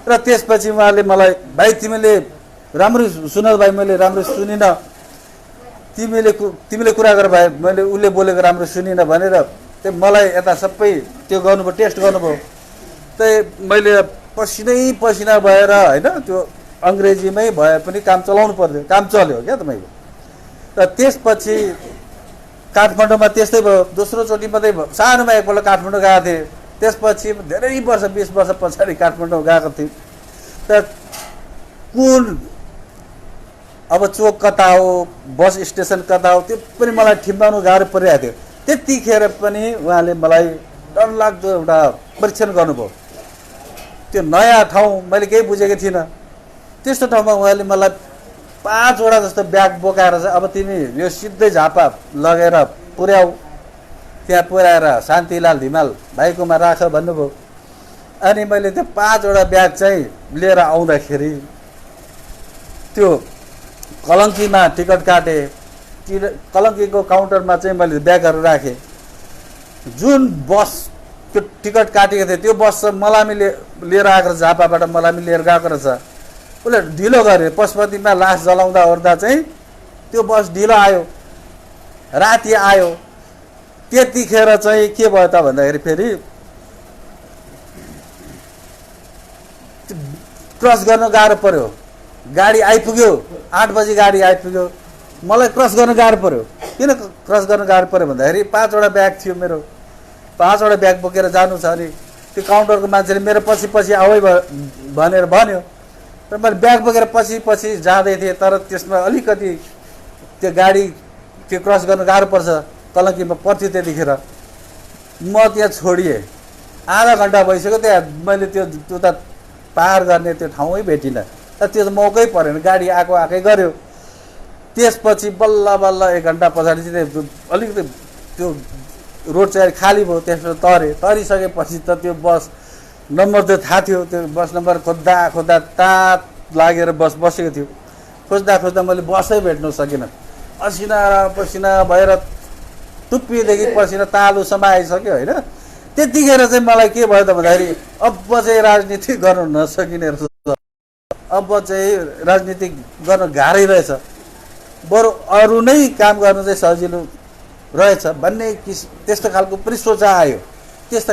र त्यसपछि उहाँले मलाई, भाइ तिमीले राम्रो सुन, भाइ मैले राम्रो सुनिन, तिमीले कुरा गर भाइ, मैले उसले बोलेको राम्रो सुनिन भनेर त्यो मलाई यता सबै त्यो गर्नुभयो, टेस्ट गर्नुभयो। त्यही मैले पसिना भएर होइन त्यो अङ्ग्रेजीमै भए पनि काम चलाउनु पर्थ्यो, काम चल्यो क्या तपाईँको। र त्यसपछि काठमाडौँमा त्यस्तै भयो। दोस्रोचोटि मात्रै भयो, सानोमा एकपल्ट काठमाडौँ गएको थिएँ। त्यसपछि धेरै वर्ष 20 वर्ष पछाडि काठमाडौँ गएको थिएँ। त कुन अब चोक कता हो, बस स्टेसन कता हो, त्यो पनि मलाई ठिम्बाउनु गाह्रो परिरहेको थियो। त्यतिखेर पनि उहाँले मलाई डरलाग्दो एउटा परीक्षण गर्नुभयो। त्यो नयाँ ठाउँ मैले केही बुझेको थिइनँ। त्यस्तो ठाउँमा उहाँले मलाई 5 वटा जस्तो ब्याग बोकाएर चाहिँ अब तिमी यो सिधै झापा लगेर पुर्याऊ, त्यहाँ पुर्याएर शान्तिलाल धिमाल भाइकोमा राख भन्नुभयो। अनि मैले त्यो 5 वटा ब्याग चाहिँ लिएर आउँदाखेरि त्यो कलङ्कीमा टिकट काटेँ। कलङ्कीको काउन्टरमा चाहिँ मैले ब्यागहरू राखेँ। जुन बस त्यो टिकट काटेको थिएँ त्यो बस चाहिँ मलामी लिएर आएको रहेछ, झापाबाट मलामी लिएर गएको रहेछ। उसले ढिलो गऱ्यो, पशुपतिमा लास जलाउँदा ओर्दा चाहिँ त्यो बस ढिलो आयो, राति आयो। त्यतिखेर चाहिँ के भयो त भन्दाखेरि फेरि क्रस गर्न गाह्रो पर्यो। गाडी आइपुग्यो, 8 बजी गाडी आइपुग्यो, मलाई क्रस गर्न गाह्रो पर्यो। किन क्रस गर्न गाह्रो पर्यो भन्दाखेरि 5 वटा ब्याग थियो मेरो, 5 वटा ब्याग बोकेर जानु छ। अनि त्यो काउन्टरको मान्छेले मेरो पछि पछि आऊ भनेर भन्यो। र मैले ब्याग बोकेर पछि पछि जाँदै थिएँ। तर त्यसमा अलिकति त्यो गाडी त्यो क्रस गर्न गाह्रो पर्छ, कलङ्कीमा पर्थ्यो। त्यतिखेर म त्यहाँ छोडिएँ। आधा घन्टा भइसक्यो त्यहाँ मैले त्यो त पार गर्ने त्यो ठाउँै भेटिनँ। त्यो त मौकै परेन, गाडी आएकै गर्यो। त्यसपछि बल्ल बल्ल 1 घन्टा पछाडि चाहिँ अलिकति त्यो रोड चाहिँ खाली भयो। त्यसपछि तरिसकेपछि त त्यो बस नम्बर त थाहा थियो। त्यो बस नम्बर खोज्दा खोज्दा तात लागेर बस बसेको थियो। खोज्दा खोज्दा मैले बसै भेट्न सकिनँ। असिना पसिना भएर टुप्पीदेखि पसिना तालुसम्म आइसक्यो होइन। त्यतिखेर चाहिँ मलाई के भयो त भन्दाखेरि अब चाहिँ राजनीति गर्न नसकिने रहेछ, अब चाहिँ राजनीति गर्न गाह्रै रहेछ, बरु अरू नै काम गर्नु चाहिँ सजिलो रहेछ भन्ने त्यस्तो खालको पनि सोचा आयो। त्यस्तो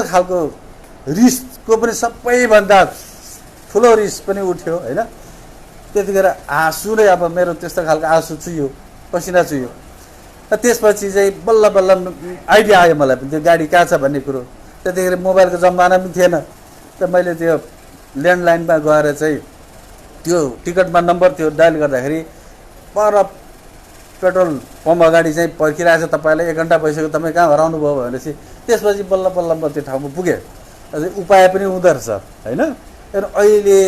खालको रिसको पनि सबैभन्दा ठुलो रिस पनि उठ्यो होइन। त्यतिखेर आँसु नै अब मेरो त्यस्तो खालको आँसु चुह्यो, पसिना चुह्यो। र त्यसपछि चाहिँ बल्ल बल्ल आइडिया आयो मलाई पनि त्यो गाडी कहाँ छ भन्ने कुरो। त्यतिखेर मोबाइलको जमाना पनि थिएन। त मैले त्यो ल्यान्डलाइनमा गएर चाहिँ त्यो टिकटमा नम्बर थियो, डायल गर्दाखेरि पर पेट्रोल पम्प अगाडि चाहिँ पर्खिरहेको छ, तपाईँलाई 1 घन्टा भइसक्यो, तपाईँ कहाँ हराउनु भयो भनेपछि त्यसपछि बल्ल बल्ल म त्यो ठाउँमा पुगेँ। उपाय पनि हुँदो रहेछ होइन। र अहिले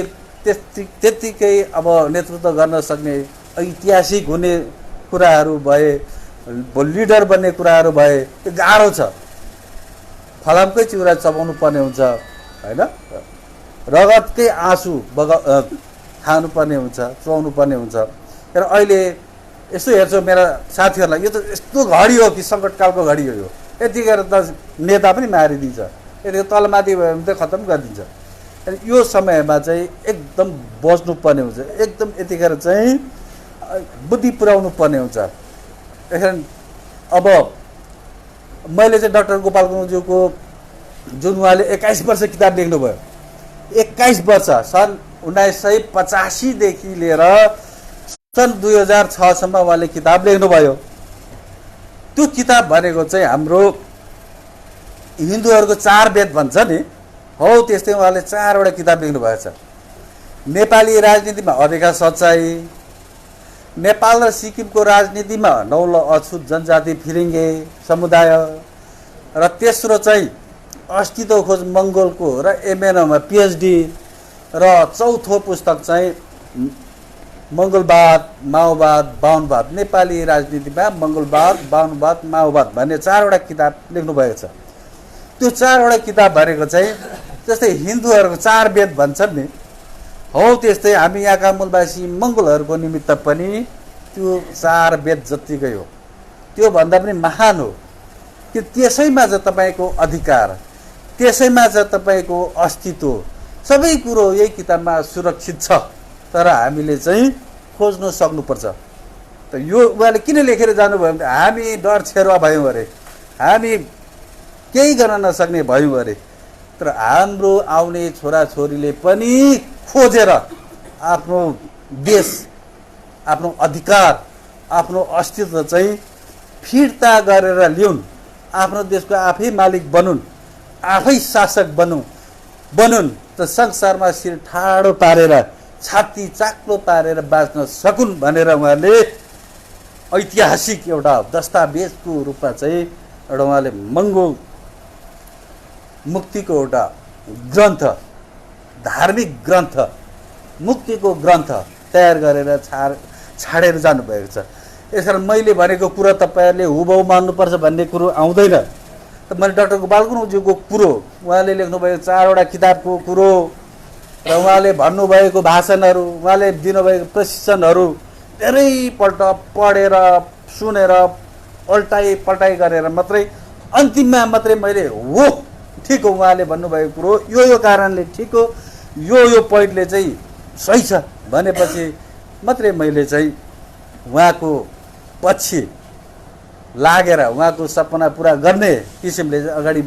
त्यत्तिकै अब नेतृत्व गर्न सक्ने, ऐतिहासिक हुने कुराहरू भए, लिडर बन्ने कुराहरू भए त्यो गाह्रो छ। फलामकै चिउरा चबाउनु पर्ने हुन्छ होइन, रगतकै आँसु खानुपर्ने हुन्छ, चुहाउनु पर्ने हुन्छ। र अहिले यसो हेर्छु मेरा साथीहरूलाई, यो त यस्तो घडी हो कि सङ्कटकालको घडी हो यो। यतिखेर त नेता पनि मारिदिन्छ, यतिखेर तलमाथि भयो भने त खत्तम गरिदिन्छ। यो समयमा चाहिँ एकदम बस्नुपर्ने हुन्छ, एकदम यतिखेर चाहिँ बुद्धि पुर्याउनु पर्ने हुन्छ। अब मैले चाहिँ डाक्टर गोपाल गुरुङज्यूको जुन उहाँले 21 वर्ष किताब लेख्नुभयो, 21 वर्ष सन् 1985 देखि लिएर सन् 2006 सम्म उहाँले किताब लेख्नुभयो। त्यो किताब भनेको चाहिँ हाम्रो हिन्दूहरूको 4 वेद भन्छ नि, हो त्यस्तै उहाँले 4 वटा किताब लेख्नुभएको छ। नेपाली राजनीतिमा अधेका सच्चाइ, नेपाल र सिक्किमको राजनीतिमा नौलो अछुत जनजाति फिरिङ्गे समुदाय, र तेस्रो चाहिँ अस्तित्व खोज मङ्गोलको र एमएनमा पिएचडी, र चौथो पुस्तक चाहिँ मङ्गोलवाद माओवाद बाहुनवाद, नेपाली राजनीतिमा मङ्गोलवाद बाहुनवाद माओवाद भन्ने 4 वटा किताब लेख्नुभएको छ। त्यो 4 वटा किताब भनेको चाहिँ जस्तै हिन्दूहरूको 4 वेद भन्छन् नि, हो त्यस्तै हामी यहाँका मूलवासी मङ्गोलहरूको निमित्त पनि त्यो 4 वेद जत्तिकै हो, त्योभन्दा पनि महान हो कि त्यसैमा चाहिँ तपाईँको अधिकार, त्यसैमा चाहिँ तपाईँको अस्तित्व, सबै कुरो यही किताबमा सुरक्षित छ। तर हामीले चाहिँ खोज्नु सक्नुपर्छ। त यो उहाँले किन लेखेर जानुभयो भने हामी डर छेरुवा भयौँ अरे, हामी केही गर्न नसक्ने भयौँ अरे। तर हाम्रो आउने छोराछोरीले पनि खोजेर आफ्नो देश, आफ्नो अधिकार, आफ्नो अस्तित्व चाहिँ फिर्ता गरेर ल्याउन्, आफ्नो देशको आफै मालिक बनुन्, आफै शासक बनुन्, त संसारमा शिर ठाडो पारेर छाती चाक्लो पारेर बाँच्न सकुन् भनेर उहाँले ऐतिहासिक एउटा दस्तावेजको रूपमा चाहिँ एउटा उहाँले मङ्गोल मुक्तिको एउटा ग्रन्थ, धार्मिक ग्रन्थ, मुक्तिको ग्रन्थ तयार गरेर छाडेर जानुभएको छ। यसकारण मैले भनेको कुरा तपाईँहरूले हुबहु मान्नुपर्छ भन्ने कुरो आउँदैन। त मैले डाक्टर गोपाल गुरुङज्यूको कुरो, उहाँले लेख्नुभएको 4वटा किताबको कुरो र उहाँले भन्नुभएको भाषणहरू, उहाँले दिनुभएको प्रशिक्षणहरू धेरैपल्ट पढेर सुनेर अल्टाइ पल्टाइ गरेर मात्रै अन्तिममा मात्रै मैले हो ठिक हो उहाँले भन्नुभएको कुरो यो कारणले ठिक हो, यो पोइन्टले चाहिँ सही छ भनेपछि मात्रै मैले चाहिँ उहाँको पछि लागेर उहाँको सपना पुरा गर्ने किसिमले अगाडि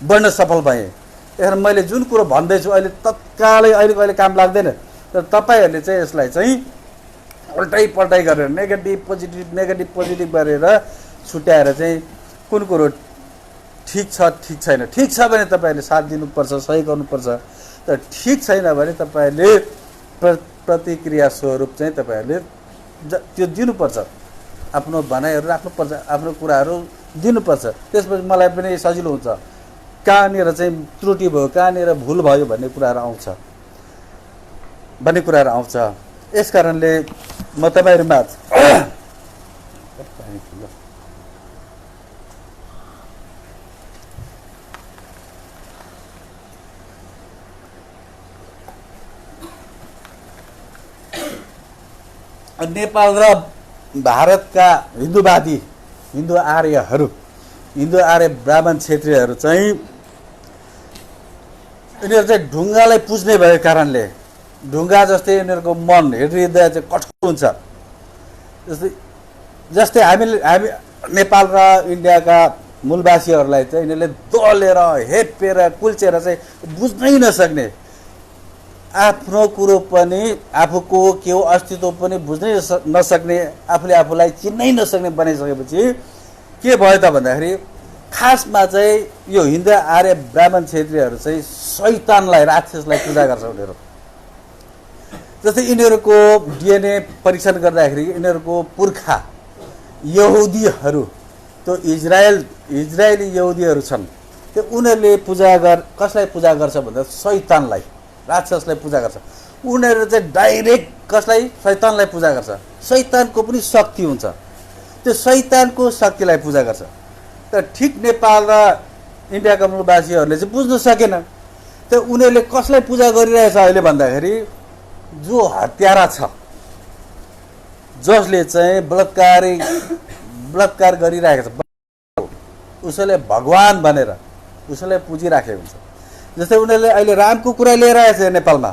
बढ्न सफल भएँ। त्यसैले मैले जुन कुरो भन्दैछु अहिले तत्कालै अहिले काम लाग्दैन, तर तपाईँहरूले चाहिँ यसलाई चाहिँ उल्टाइ पल्टाइ गरेर नेगेटिभ पोजिटिभ गरेर छुट्याएर चाहिँ कुन कुरो ठिक छ ठिक छैन, ठिक छ भने तपाईँहरूले साथ दिनुपर्छ, सही गर्नुपर्छ, तर ठिक छैन भने तपाईँहरूले प्रतिक्रिया स्वरूप चाहिँ तपाईँहरूले त्यो दिनुपर्छ, आफ्नो भनाइहरू राख्नुपर्छ, आफ्नो कुराहरू दिनुपर्छ। त्यसपछि मलाई पनि सजिलो हुन्छ कहाँनिर चाहिँ त्रुटि भयो, कहाँनिर भुल भयो भन्ने कुराहरू आउँछ। यस कारणले म तपाईँहरूमा नेपाल र भारतका हिन्दूवादी, हिन्दू आर्य ब्राह्मण क्षेत्रीयहरू चाहिँ यिनीहरू चाहिँ ढुङ्गालाई पुज्ने भएको कारणले ढुङ्गा जस्तै यिनीहरूको मन हृदय चाहिँ कठोर हुन्छ। जस्तै हामी नेपाल र इन्डियाका मूलवासीहरूलाई चाहिँ यिनीहरूले दलेर हेपेर कुल्चेर चाहिँ बुझ्नै नसक्ने, आफ्नो कुरो पनि आफूको के हो अस्तित्व पनि बुझ्नै नसक्ने, आफूले आफूलाई चिन्नै नसक्ने बनाइसकेपछि के भयो त भन्दाखेरि खासमा चाहिँ यो हिन्दू आर्य ब्राह्मण क्षेत्रीयहरू चाहिँ शैतानलाई, राक्षसलाई पूजा गर्छ उनीहरू। जस्तै यिनीहरूको डिएनए परीक्षण गर्दाखेरि यिनीहरूको पुर्खा यहुदीहरू, त्यो इजरायली यहुदीहरू छन्, त्यो उनीहरूले कसलाई पूजा गर्छ भन्दा शैतानलाई, राक्षसलाई पूजा गर्छ। उनीहरू चाहिँ डाइरेक्ट कसलाई, शैतानलाई पूजा गर्छ। शैतानको पनि शक्ति हुन्छ, त्यो शैतानको शक्तिलाई पूजा गर्छ। तर ठिक नेपाल र इन्डियाका मूलवासीहरूले चाहिँ बुझ्न सकेन। त्यो उनीहरूले कसलाई पूजा गरिरहेछ अहिले भन्दाखेरि जो हत्यारा छ, जसले चाहिँ बलात्कार गरिरहेको छ, उसैले भगवान भनेर उसैलाई पुजिराखेको हुन्छ। जस्तै उनीहरूले अहिले रामको कुरा लिएर आएछ नेपालमा,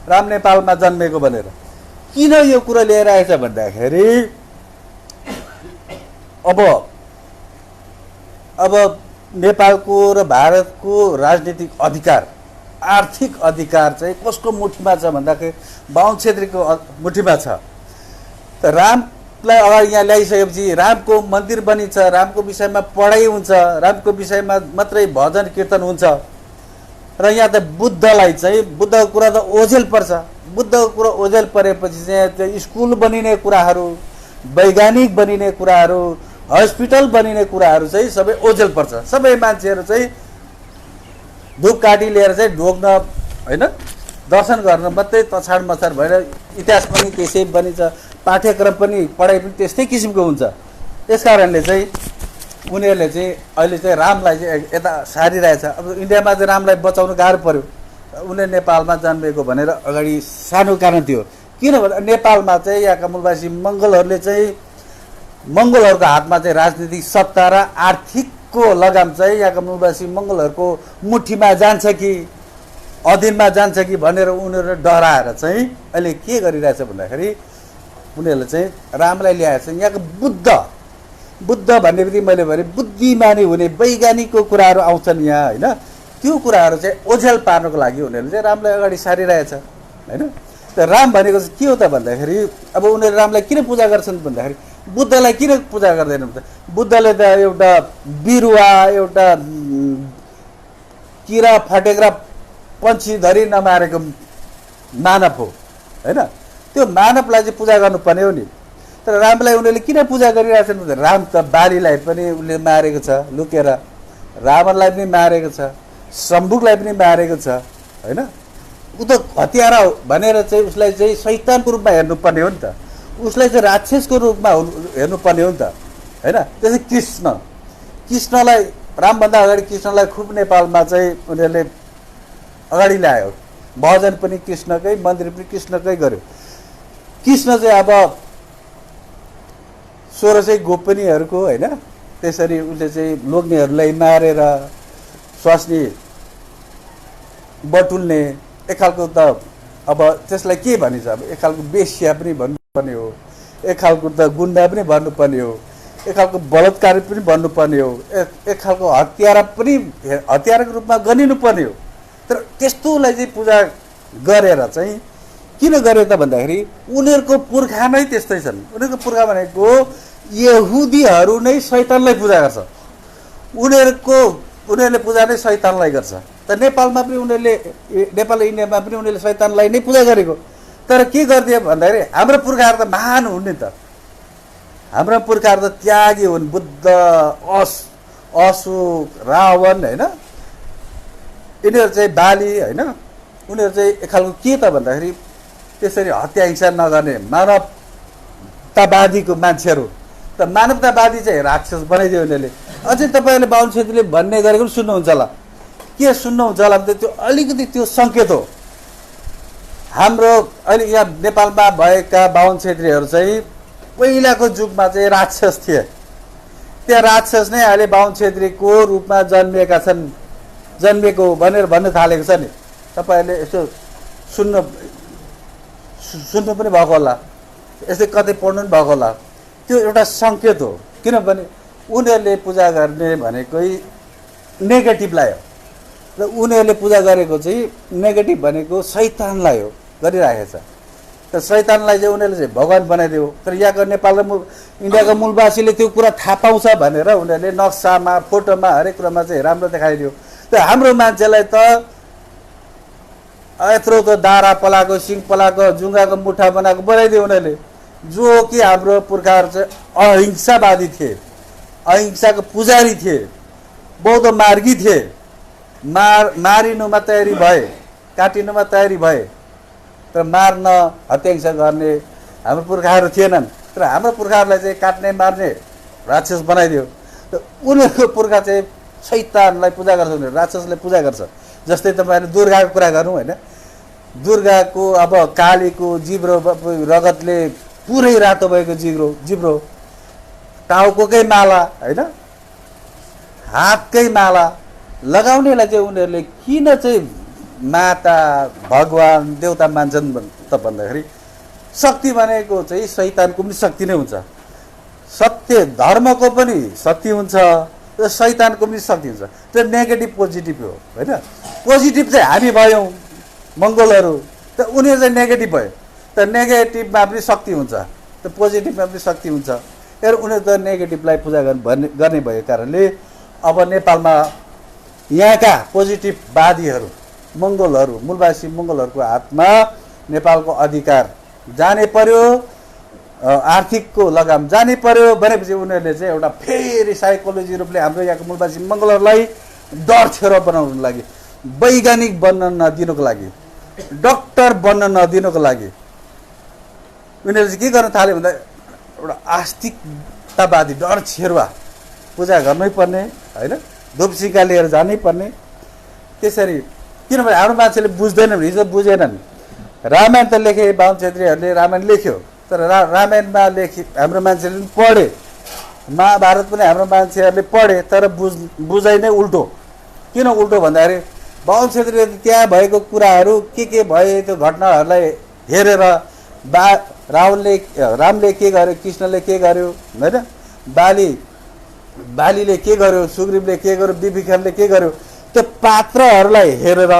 राम नेपालमा जन्मेको भनेर। किन यो कुरा लिएर आएछ भन्दाखेरि अब नेपालको र भारतको राजनीतिक अधिकार, आर्थिक अधिकार चाहिँ कसको मुठीमा छ भन्दाखेरि बाहुन क्षेत्रीको मुठीमा छ। त रामलाई अगाडि यहाँ ल्याइसकेपछि रामको मन्दिर बनिन्छ, रामको विषयमा पढाइ हुन्छ, रामको विषयमा मात्रै भजन कीर्तन हुन्छ। र यहाँ त बुद्धलाई चाहिँ बुद्धको कुरा त ओझेल पर्छ। बुद्धको कुरा ओझेल परेपछि चाहिँ त्यो स्कुल बनिने कुराहरू, वैज्ञानिक बनिने कुराहरू, हस्पिटल बनिने कुराहरू चाहिँ सबै ओझेल पर्छ। सबै मान्छेहरू चाहिँ धूपकाठी लिएर चाहिँ ढोग्न होइन, दर्शन गर्न मात्रै तछाड मछाड भएर इतिहास पनि त्यसै बनिन्छ, पाठ्यक्रम पनि पढाइ पनि त्यस्तै किसिमको हुन्छ। त्यस कारणले चाहिँ उनीहरूले चाहिँ अहिले चाहिँ रामलाई चाहिँ यता सारिरहेछ। अब इन्डियामा चाहिँ रामलाई बचाउनु गाह्रो पर्यो, उनीहरू नेपालमा जन्मेको भनेर अगाडि सानो कारण थियो। किन भन्दा नेपालमा चाहिँ यहाँका मूलवासी मङ्गोलहरूको हातमा चाहिँ राजनीतिक सत्ता र आर्थिकको लगाम चाहिँ यहाँका मूलवासी मङ्गोलहरूको मुठीमा जान्छ कि अधीनमा जान्छ कि भनेर उनीहरू डराएर चाहिँ अहिले के गरिरहेछ भन्दाखेरि उनीहरूले चाहिँ रामलाई ल्याएछ। यहाँको बुद्ध भन्ने बित्तिकै मैले भने बुद्धिमानी हुने वैज्ञानिकको कुराहरू आउँछन् यहाँ होइन। त्यो कुराहरू चाहिँ ओझेल पार्नको लागि उनीहरूले चाहिँ रामलाई अगाडि सारिरहेछ होइन। त राम भनेको चाहिँ के हो त भन्दाखेरि अब उनीहरू रामलाई किन पूजा गर्छन् भन्दाखेरि बुद्धलाई किन पूजा गर्दैनन् त, बुद्धले त एउटा बिरुवा, एउटा किरा फटेक्रा पन्छीधरि नमारेको मानव हो होइन। त्यो मानवलाई चाहिँ पूजा गर्नुपर्ने हो नि। तर रामलाई उनीहरूले किन पूजा गरिरहेछन् भन्दा राम त बालीलाई पनि उसले मारेको छ लुकेर, रावणलाई पनि मारेको छ, सम्भुकलाई पनि मारेको छ हैन। ऊ त हत्यारा हो भनेर चाहिँ उसलाई चाहिँ शैतानको रूपमा हेर्नुपर्ने हो नि त, उसलाई चाहिँ राक्षसको रूपमा हेर्नुपर्ने हो नि त हैन। त्यसै कृष्णलाई रामभन्दा अगाडि कृष्णलाई खुब नेपालमा चाहिँ उनीहरूले अगाडि ल्यायो, भजन पनि कृष्णकै, मन्दिर पनि कृष्णकै गर्यो। कृष्ण चाहिँ अब 1600 गोपनीहरूको हैन, त्यसरी उसले चाहिँ लोग्नेहरूलाई मारेर स्वास्नी बटुल्ने एक खालको त अब त्यसलाई के भनिन्छ, अब एक खालको बेस्या पनि भन्नुपर्ने हो, एक खालको त गुन्डा पनि भन्नुपर्ने हो, एक खालको बलात्कारी पनि भन्नुपर्ने हो, एक खालको हत्याराको रूपमा गनिनुपर्ने हो। तर त्यस्तोलाई चाहिँ पूजा गरेर चाहिँ किन गर्यो त भन्दाखेरि उनीहरूको पुर्खा नै त्यस्तै छन्। उनीहरूको पुर्खा भनेको यहुदीहरू नै शैतानलाई पूजा गर्छ, उनीहरूले पूजा नै शैतानलाई गर्छ। त नेपालमा पनि उनीहरूले, नेपाल इन्डियामा पनि उनीहरूले शैतानलाई नै पूजा गरेको। तर के गरिदियो भन्दाखेरि हाम्रो पुर्खाहरू त महान हुन् नि त, हाम्रो पुर्खाहरू त त्यागी हुन्, बुद्ध, अशोक, रावण हैन, यिनीहरू चाहिँ बाली हैन। उनीहरू चाहिँ एक खालको के त भन्दाखेरि त्यसरी हत्या हिंसा नगर्ने मानवतावादीको मान्छेहरू। त मानवतावादी चाहिँ राक्षस बनाइदियो उनीहरूले। अझै तपाईँहरूले बाहुन छेत्रीले भन्ने गरेको पनि सुन्नुहुन्छ होला। के सुन्नुहुन्छ होला भने त्यो अलिकति त्यो सङ्केत हो। हाम्रो अहिले यहाँ नेपालमा भएका बाहुन छेत्रीहरू चाहिँ पहिलाको जुगमा चाहिँ राक्षस थिए। त्यहाँ राक्षस नै अहिले बाहुन छेत्रीको रूपमा जन्मेको भनेर भन्न थालेको छ नि। तपाईँहरूले यसो सुन्नु पनि भएको होला, यस्तै कतै पढ्नु पनि भएको होला। त्यो एउटा सङ्केत हो, किनभने उनीहरूले पूजा गर्ने भनेकै नेगेटिभलाई हो र उनीहरूले पूजा गरेको चाहिँ नेगेटिभ भनेको शैतानलाई हो गरिरहेको छ। त शैतानलाई चाहिँ उनीहरूले चाहिँ भगवान बनाइदियो। तर यहाँको नेपाल र इन्डियाको मूलवासीले त्यो कुरा थाहा पाउँछ भनेर उनीहरूले नक्सामा, फोटोमा, हरेक कुरामा चाहिँ राम्रो देखाइदियो। त हाम्रो मान्छेलाई त यत्रो त दारा पलाएको, सिङ पलाएको, जुङ्गाको मुठा बनाएको बनाइदियो उनीहरूले। जो कि हाम्रो पुर्खाहरू चाहिँ अहिंसावादी थिए, अहिंसाको पुजारी थिए, बौद्ध मार्गी थिए, मारिनुमा तयारी भए, काटिनुमा तयारी भए, तर मार्न, हत्या हिंसा गर्ने हाम्रो पुर्खाहरू थिएनन्। तर हाम्रो पुर्खाहरूलाई चाहिँ काट्ने, मार्ने राक्षस बनाइदियो। त उनीहरूको पुर्खा चाहिँ शैतानलाई पूजा गर्छ, उनीहरू राक्षसलाई पूजा गर्छ। जस्तै तपाईँहरूले दुर्गाको कुरा गर्नु होइन, दुर्गाको अब कालीको जिब्रो रगतले पुरै रातो भएको जिब्रो, टाउकोकै माला होइन, हातकै माला लगाउनेलाई चाहिँ उनीहरूले किन चाहिँ माता, भगवान, देवता मान्छन् त भन्दाखेरि शक्ति भनेको चाहिँ शैतानको पनि शक्ति नै हुन्छ, सत्य धर्मको पनि शक्ति हुन्छ र शैतानको पनि शक्ति हुन्छ। त्यो नेगेटिभ पोजिटिभ हो होइन। पोजिटिभ चाहिँ हामी भयौँ मङ्गोलहरू, त उनीहरू चाहिँ नेगेटिभ भयो। त नेगेटिभमा पनि शक्ति हुन्छ, त पोजिटिभमा पनि शक्ति हुन्छ। र उनीहरू त नेगेटिभलाई पूजा गर्ने भएको कारणले अब नेपालमा यहाँका पोजिटिभवादीहरू, मङ्गोलहरू, मूलवासी मङ्गोलहरूको हातमा नेपालको अधिकार जाने पर्यो, आर्थिकको लगाम जाने पर्यो भनेपछि उनीहरूले चाहिँ एउटा फेरि साइकोलोजी रूपले हाम्रो यहाँको मूलवासी मङ्गोलहरूलाई डर थेरो बनाउनको लागि, वैज्ञानिक बन्न नदिनुको लागि, डक्टर बन्न नदिनुको लागि उनीहरूले चाहिँ के गर्न थाल्यो भन्दा एउटा आस्तिकतावादी डर छेरुवा पूजा गर्नै पर्ने होइन, धुपसिका लिएर जानै पर्ने। त्यसरी किनभने हाम्रो मान्छेले बुझ्दैनन्, हिजो बुझेनन्। रामायण त लेखे बाहुन छेत्रीहरूले, रामायण लेख्यो, तर रामायणमा हाम्रो मान्छेले पनि पढे, महाभारत पनि हाम्रो मान्छेहरूले पढे, तर बुझाइ नै उल्टो। किन उल्टो भन्दाखेरि बाहुन छेत्रीले त्यहाँ भएको कुराहरू के भए त्यो घटनाहरूलाई हेरेर रामले के गर्यो, कृष्णले के गर्यो होइन, बालीले के गर्यो, सुग्रीवले के गर्यो, विभीषणले के गर्यो, त्यो पात्रहरूलाई हेरेर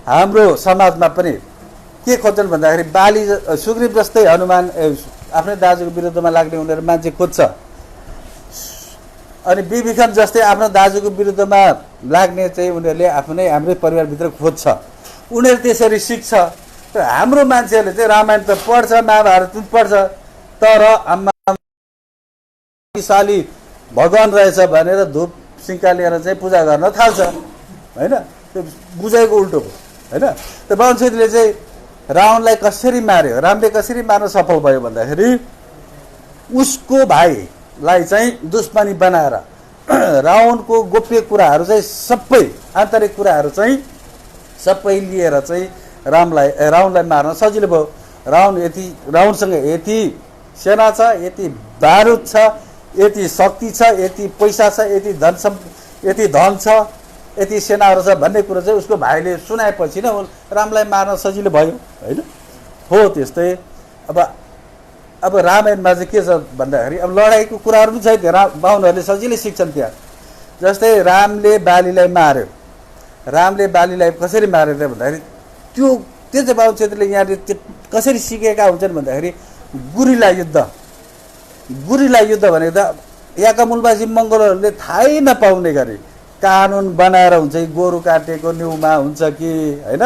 हाम्रो समाजमा पनि के खोज्छन् भन्दाखेरि सुग्रीव जस्तै हनुमान आफ्नै दाजुको विरुद्धमा लाग्ने उनीहरू मान्छे खोज्छ, अनि विभीषण जस्तै आफ्नो दाजुको विरुद्धमा लाग्ने चाहिँ उनीहरूले हाम्रै परिवारभित्र खोज्छ। उनीहरू त्यसरी सिक्छ। तर हाम्रो मान्छेहरूले चाहिँ रामायण त पढ्छ, महाभारत पनि पढ्छ, तर आमा साली भगवान रहेछ भनेर धुप सिङ्का लिएर चाहिँ पूजा गर्न थाल्छ होइन। त्यो बुझाइको उल्टो भयो हैन। त बाहुन छेत्रीले चाहिँ रावणलाई कसरी मार्यो, रामले कसरी मार्न सफल भयो भन्दाखेरि उसको भाइलाई चाहिँ दुश्मनी बनाएर रावणको गोप्य कुराहरू चाहिँ सबै आन्तरिक कुराहरू चाहिँ सबै लिएर चाहिँ रावणलाई मार्न सजिलो भयो। रावणसँग यति सेना छ, यति बारुद छ, यति शक्ति छ, यति पैसा छ, यति धन छ, यति सेनाहरू छ भन्ने कुरो चाहिँ उसको भाइले सुनाएपछि नै रामलाई मार्न सजिलो भयो हैन। हो त्यस्तै अब रामायणमा चाहिँ के छ भन्दाखेरि अब लडाइँको कुराहरू पनि छ त्यहाँ, बाहुनहरूले सजिलै सिक्छन् त्यहाँ। जस्तै रामले बालीलाई मार्यो, रामले बालीलाई कसरी मार्यो त भन्दाखेरि त्यो चाहिँ बाहुन क्षेत्रले यहाँले कसरी सिकेका हुन्छन् भन्दाखेरि गुरिला युद्ध भनेको त यहाँका मूलवासी मङ्गोलहरूले थाहै नपाउने गरी कानुन बनाएर हुन्छ कि गोरु काटेको न्युमा हुन्छ कि हैन,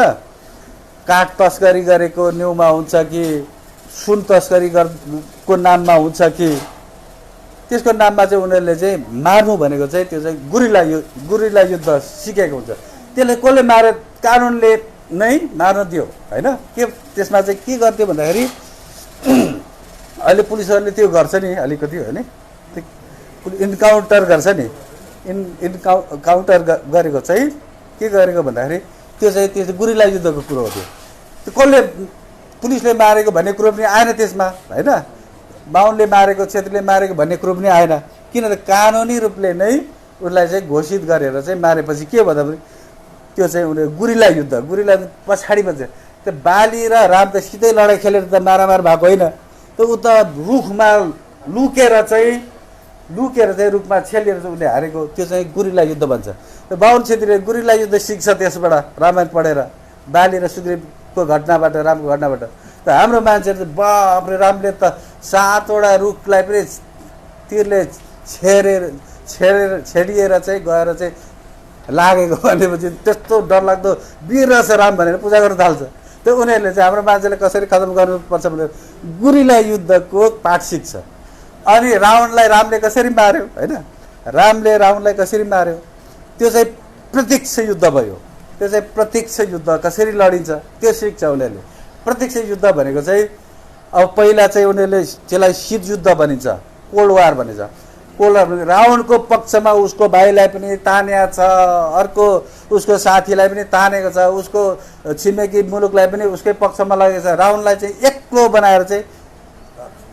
काठ तस्करी गरेको न्युमा हुन्छ कि सुन तस्करी को नाममा हुन्छ कि त्यसको नाममा चाहिँ उनीहरूले चाहिँ मार्नु भनेको चाहिँ त्यो चाहिँ गुरिला युद्ध सिकेको हुन्छ। त्यसले कसले मारे, कानुनले नै मार्न दियो हैन। के त्यसमा चाहिँ के गर्थ्यो भन्दाखेरि अहिले पुलिसहरूले त्यो गर्छ नि अलिकति होइन, इन्काउन्टर गर्छ नि, इन्काउन्टर गरेको चाहिँ के गरेको भन्दाखेरि त्यो चाहिँ गुरिला युद्धको कुरो हो। त्यो कसले पुलिसले मारेको भन्ने कुरो पनि आएन त्यसमा हैन, बाहुनले मारेको क्षेत्रले मारेको भन्ने कुरो पनि आएन, किनभने कानुनी रूपले नै उसलाई चाहिँ घोषित गरेर चाहिँ मारेपछि के भन्दा पनि त्यो चाहिँ उनीहरू गुरिला पछाडि भन्छ। त्यो बाली र राम त सिधै लडाइँ खेलेर त मारामार भएको होइन, त उता रुखमा लुकेर चाहिँ रुखमा छेलेर चाहिँ उसले हारेको, त्यो चाहिँ गुरिला युद्ध भन्छ। त बाहुन क्षेत्रीले गुरिला युद्ध सिक्छ त्यसबाट रामायण पढेर, बाली र सुग्रीवको घटनाबाट, रामको घटनाबाट। त हाम्रो मान्छेहरू चाहिँ बापरे रामले त 7वटा रुखलाई पनि तीरले छेडिएर चाहिँ गएर चाहिँ लागेको भनेपछि त्यस्तो डरलाग्दो वीर रहेछ राम भनेर पूजा गर्न थाल्छ। त उनीहरूले चाहिँ हाम्रो मान्छेलाई कसरी खतम गर्नुपर्छ भनेर गुरिला युद्धको पाठ सिक्छ। अनि रामले कसरी मार्यो हैन, रामले रावणलाई कसरी मार्यो त्यो चाहिँ प्रत्यक्ष युद्ध भयो। त्यो चाहिँ प्रत्यक्ष युद्ध कसरी लडिन्छ त्यो सिक्छ उनीहरूले। प्रत्यक्ष युद्ध भनेको चाहिँ अब पहिला चाहिँ उनीहरूले त्यसलाई शीत युद्ध भनिन्छ, कोल्ड वार भनिन्छ। कोल्ड वार रावणको पक्षमा उसको भाइलाई पनि तानेको छ, अर्को उसको साथीलाई पनि तानेको छ, उसको छिमेकी मुलुकलाई पनि उसकै पक्षमा लगेको छ। रावणलाई चाहिँ एक्लो बनाएर चाहिँ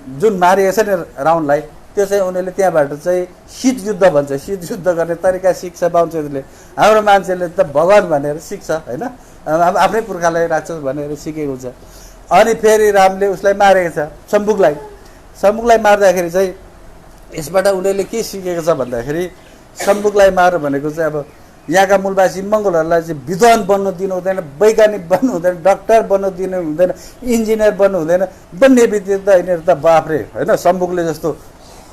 जुन मारिएको छ नि रावणलाई, त्यो चाहिँ उनीहरूले त्यहाँबाट चाहिँ शीत युद्ध भन्छ। शीत युद्ध गर्ने तरिका सिक्छ बाहुन क्षेत्रीले। हाम्रो मान्छेले त भगवान भनेर सिक्छ हैन, आफ्नै पुर्खालाई राक्षस भनेर सिकेको हुन्छ। अनि फेरि रामले उसलाई मारेको छ, सम्मुखलाई मार्दाखेरि चाहिँ यसबाट उनीहरूले के सिकेको छ भन्दाखेरि सम्मुखलाई मार भनेको चाहिँ अब यहाँका मूलवासी मङ्गोलहरूलाई चाहिँ विद्वान बन्न दिनु हुँदैन, वैज्ञानिक बन्नु हुँदैन, डाक्टर बन्न दिनु हुँदैन, इन्जिनियर बन्नु हुँदैन भन्ने बित्तिकै त यिनीहरू त बाफ्रे होइन सम्मुखले जस्तो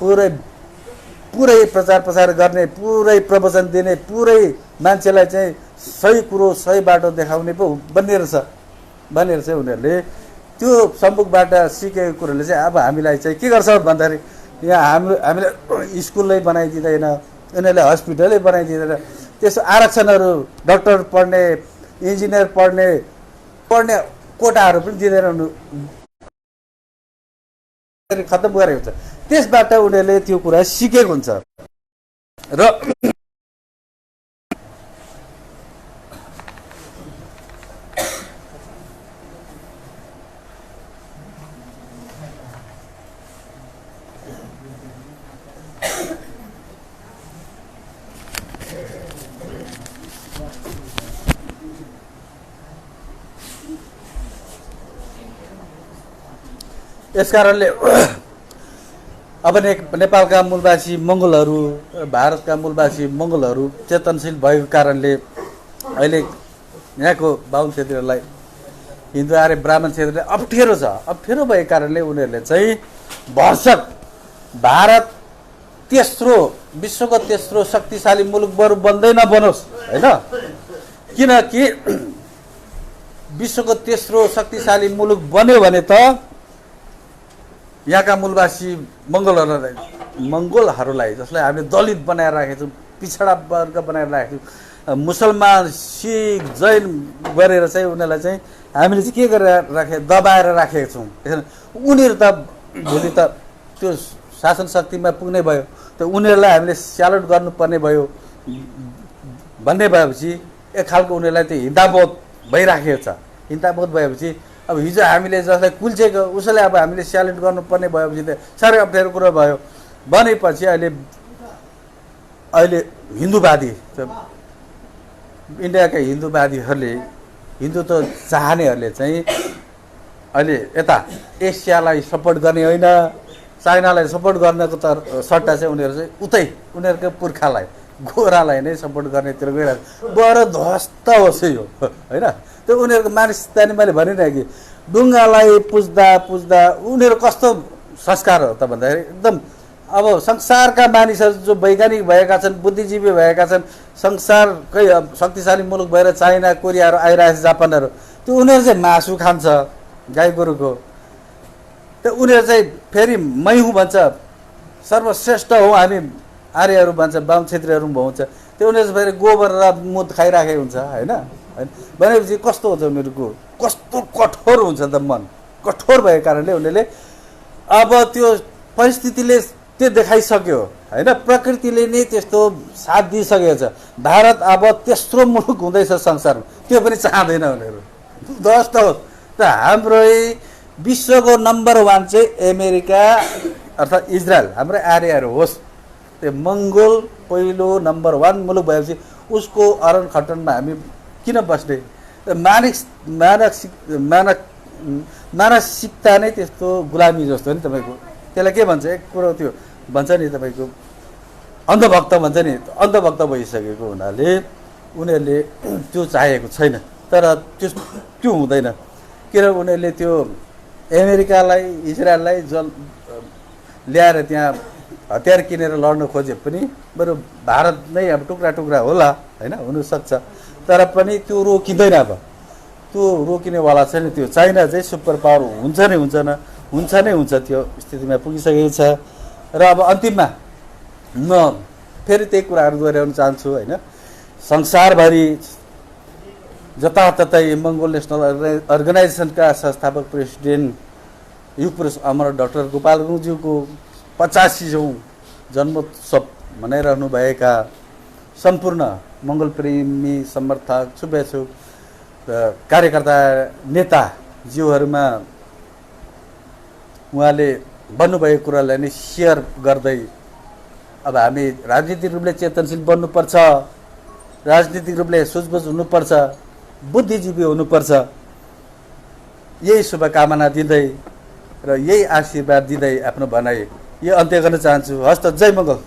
पुरै प्रचार गर्ने, पुरै प्रवचन दिने, पुरै मान्छेलाई चाहिँ सही कुरो सही बाटो देखाउने पो बन्ने रहेछ भनेर चाहिँ उनीहरूले त्यो सम्मुखबाट सिकेको कुरोले चाहिँ अब हामीलाई चाहिँ के गर्छ भन्दाखेरि यहाँ हामीलाई स्कुलै बनाइदिँदैन, उनीहरूले हस्पिटलै बनाइदिँदैन, त्यसो आरक्षणहरू डाक्टर पढ्ने, इन्जिनियर पढ्ने कोटाहरू पनि दिँदैन, खत्तम गरेको हुन्छ। त्यसबाट उनीहरूले त्यो कुरा सिकेको हुन्छ। र यस कारणले अब नेपालका मूलवासी मङ्गोलहरू, भारतका मूलवासी मङ्गोलहरू चेतनशील भएको कारणले अहिले यहाँको बाहुन क्षेत्रलाई, हिन्दू आर्य ब्राह्मण क्षेत्रले अप्ठ्यारो छ। अप्ठ्यारो भएको कारणले उनीहरूले चाहिँ भरसक भारत विश्वको तेस्रो शक्तिशाली मुलुक बरु बन्दै नबनोस् होइन, किनकि विश्वको तेस्रो शक्तिशाली मुलुक बन्यो भने त यहाँका मूलवासी मङ्गोलहरूलाई जसलाई हामीले दलित बनाएर राखेको छौँ, पिछडा वर्ग बनाएर राखेको छौँ, मुसलमान सिख जैन गरेर चाहिँ उनीहरूलाई चाहिँ हामीले चाहिँ के गरेर दबाएर राखेका छौँ। उनीहरू त भोलि त त्यो शासन शक्तिमा पुग्ने भयो, त उनीहरूलाई हामीले स्यालुट गर्नुपर्ने भयो भन्ने भएपछि एक खालको उनीहरूलाई त्यो हिंसाबोध भइराखेको छ। हिंसाबोध भएपछि अब हिजो हामीले जसलाई कुल्चेको उसैलाई अब हामीले स्यालुट गर्नुपर्ने भएपछि त साह्रै अप्ठ्यारो कुरो भयो भनेपछि अहिले हिन्दूवादी इन्डियाका हिन्दूवादीहरूले हिन्दुत्व चाहनेहरूले चाहिँ अहिले यता एसियालाई सपोर्ट गर्ने होइन, चाइनालाई सपोर्ट गर्नको त सट्टा चाहिँ उनीहरू चाहिँ उतै उनीहरूकै पुर्खालाई गोरालाई नै सपोर्ट गर्नेतिर गइरहेको बडो ध्वस्त होस् यो होइन। त्यो उनीहरूको मानिसतानी मैले भनिरहेँ कि ढुङ्गालाई पुज्दा पुज्दा उनीहरू कस्तो संस्कार हो त भन्दाखेरि एकदम अब संसारका मानिसहरू जो वैज्ञानिक भएका छन्, बुद्धिजीवी भएका छन्, संसारकै शक्तिशाली मुलुक भएर चाइना कोरियाहरू आइरहेको छ, जापानहरू, त्यो उनीहरू चाहिँ मासु खान्छ गाई गोरुको। त्यो उनीहरू चाहिँ फेरि मै हुँ भन्छ, सर्वश्रेष्ठ हौँ हामी आर्यहरू भन्छ, बाहुन क्षेत्रीहरू भन्छ। त्यो उनीहरू फेरि गोबर र मुत खाइराखेको हुन्छ होइन। भनेपछि कस्तो हुन्छ उनीहरूको, कस्तो कठोर हुन्छ त मन। कठोर भएको कारणले उनीहरूले अब त्यो परिस्थितिले त्यो देखाइसक्यो होइन, प्रकृतिले नै त्यस्तो साथ दिइसकेको छ। भारत अब तेस्रो मुलुक हुँदैछ संसारमा, त्यो पनि चाहँदैन उनीहरू। ध्वस्त होस् त हाम्रो विश्वको नम्बर 1 चाहिँ अमेरिका अर्थात् इजरायल, हाम्रो आर्यहरू होस्। त्यो मङ्गोल पहिलो नम्बर 1 मुलुक भएपछि उसको अरण खटनमा हामी किन बस्ने? मानसिकता नै त्यस्तो गुलामी जस्तो नि तपाईँको। त्यसलाई के भन्छ, एक कुरो त्यो भन्छ नि तपाईँको अन्धभक्त भन्छ नि, अन्धभक्त भइसकेको हुनाले उनीहरूले त्यो चाहेको छैन। तर त्यो हुँदैन, किनभने उनीहरूले त्यो अमेरिकालाई इजरायललाई ल्याएर त्यहाँ हतियार किनेर लड्न खोजे पनि बरु भारत नै अब टुक्रा टुक्रा होला होइन, हुनसक्छ। तर पनि त्यो रोकिँदैन, अब त्यो रोकिनेवाला छैन। त्यो चाइना चाहिँ सुपर पावर हुन्छ नै हुन्छ त्यो स्थितिमा पुगिसकेको छ। र अब अन्तिममा म फेरि त्यही कुराहरू दोहोऱ्याउन चाहन्छु होइन। संसारभरि जताततै मङ्गोल नेसनल अर्गनाइजेसनका संस्थापक प्रेसिडेन्ट युग पुरुष अमर डाक्टर गोपाल गुरुङज्यूको 85औं जन्मोत्सव मनाइरहनु भएका सम्पूर्ण मङ्गल प्रेमी समर्थक शुभेच्छुक कार्यकर्ता नेताज्यूहरूमा उहाँले भन्नुभएको कुरालाई नै सेयर गर्दै अब हामी राजनीतिक रूपले चेतनशील बन्नुपर्छ, राजनीतिक रूपले सुझबुझ हुनुपर्छ, बुद्धिजीवी हुनुपर्छ, यही शुभकामना दिँदै र यही आशीर्वाद दिँदै आफ्नो भनाइ यो अन्त्य गर्न चाहन्छु। हस्त, जय मङ्गल।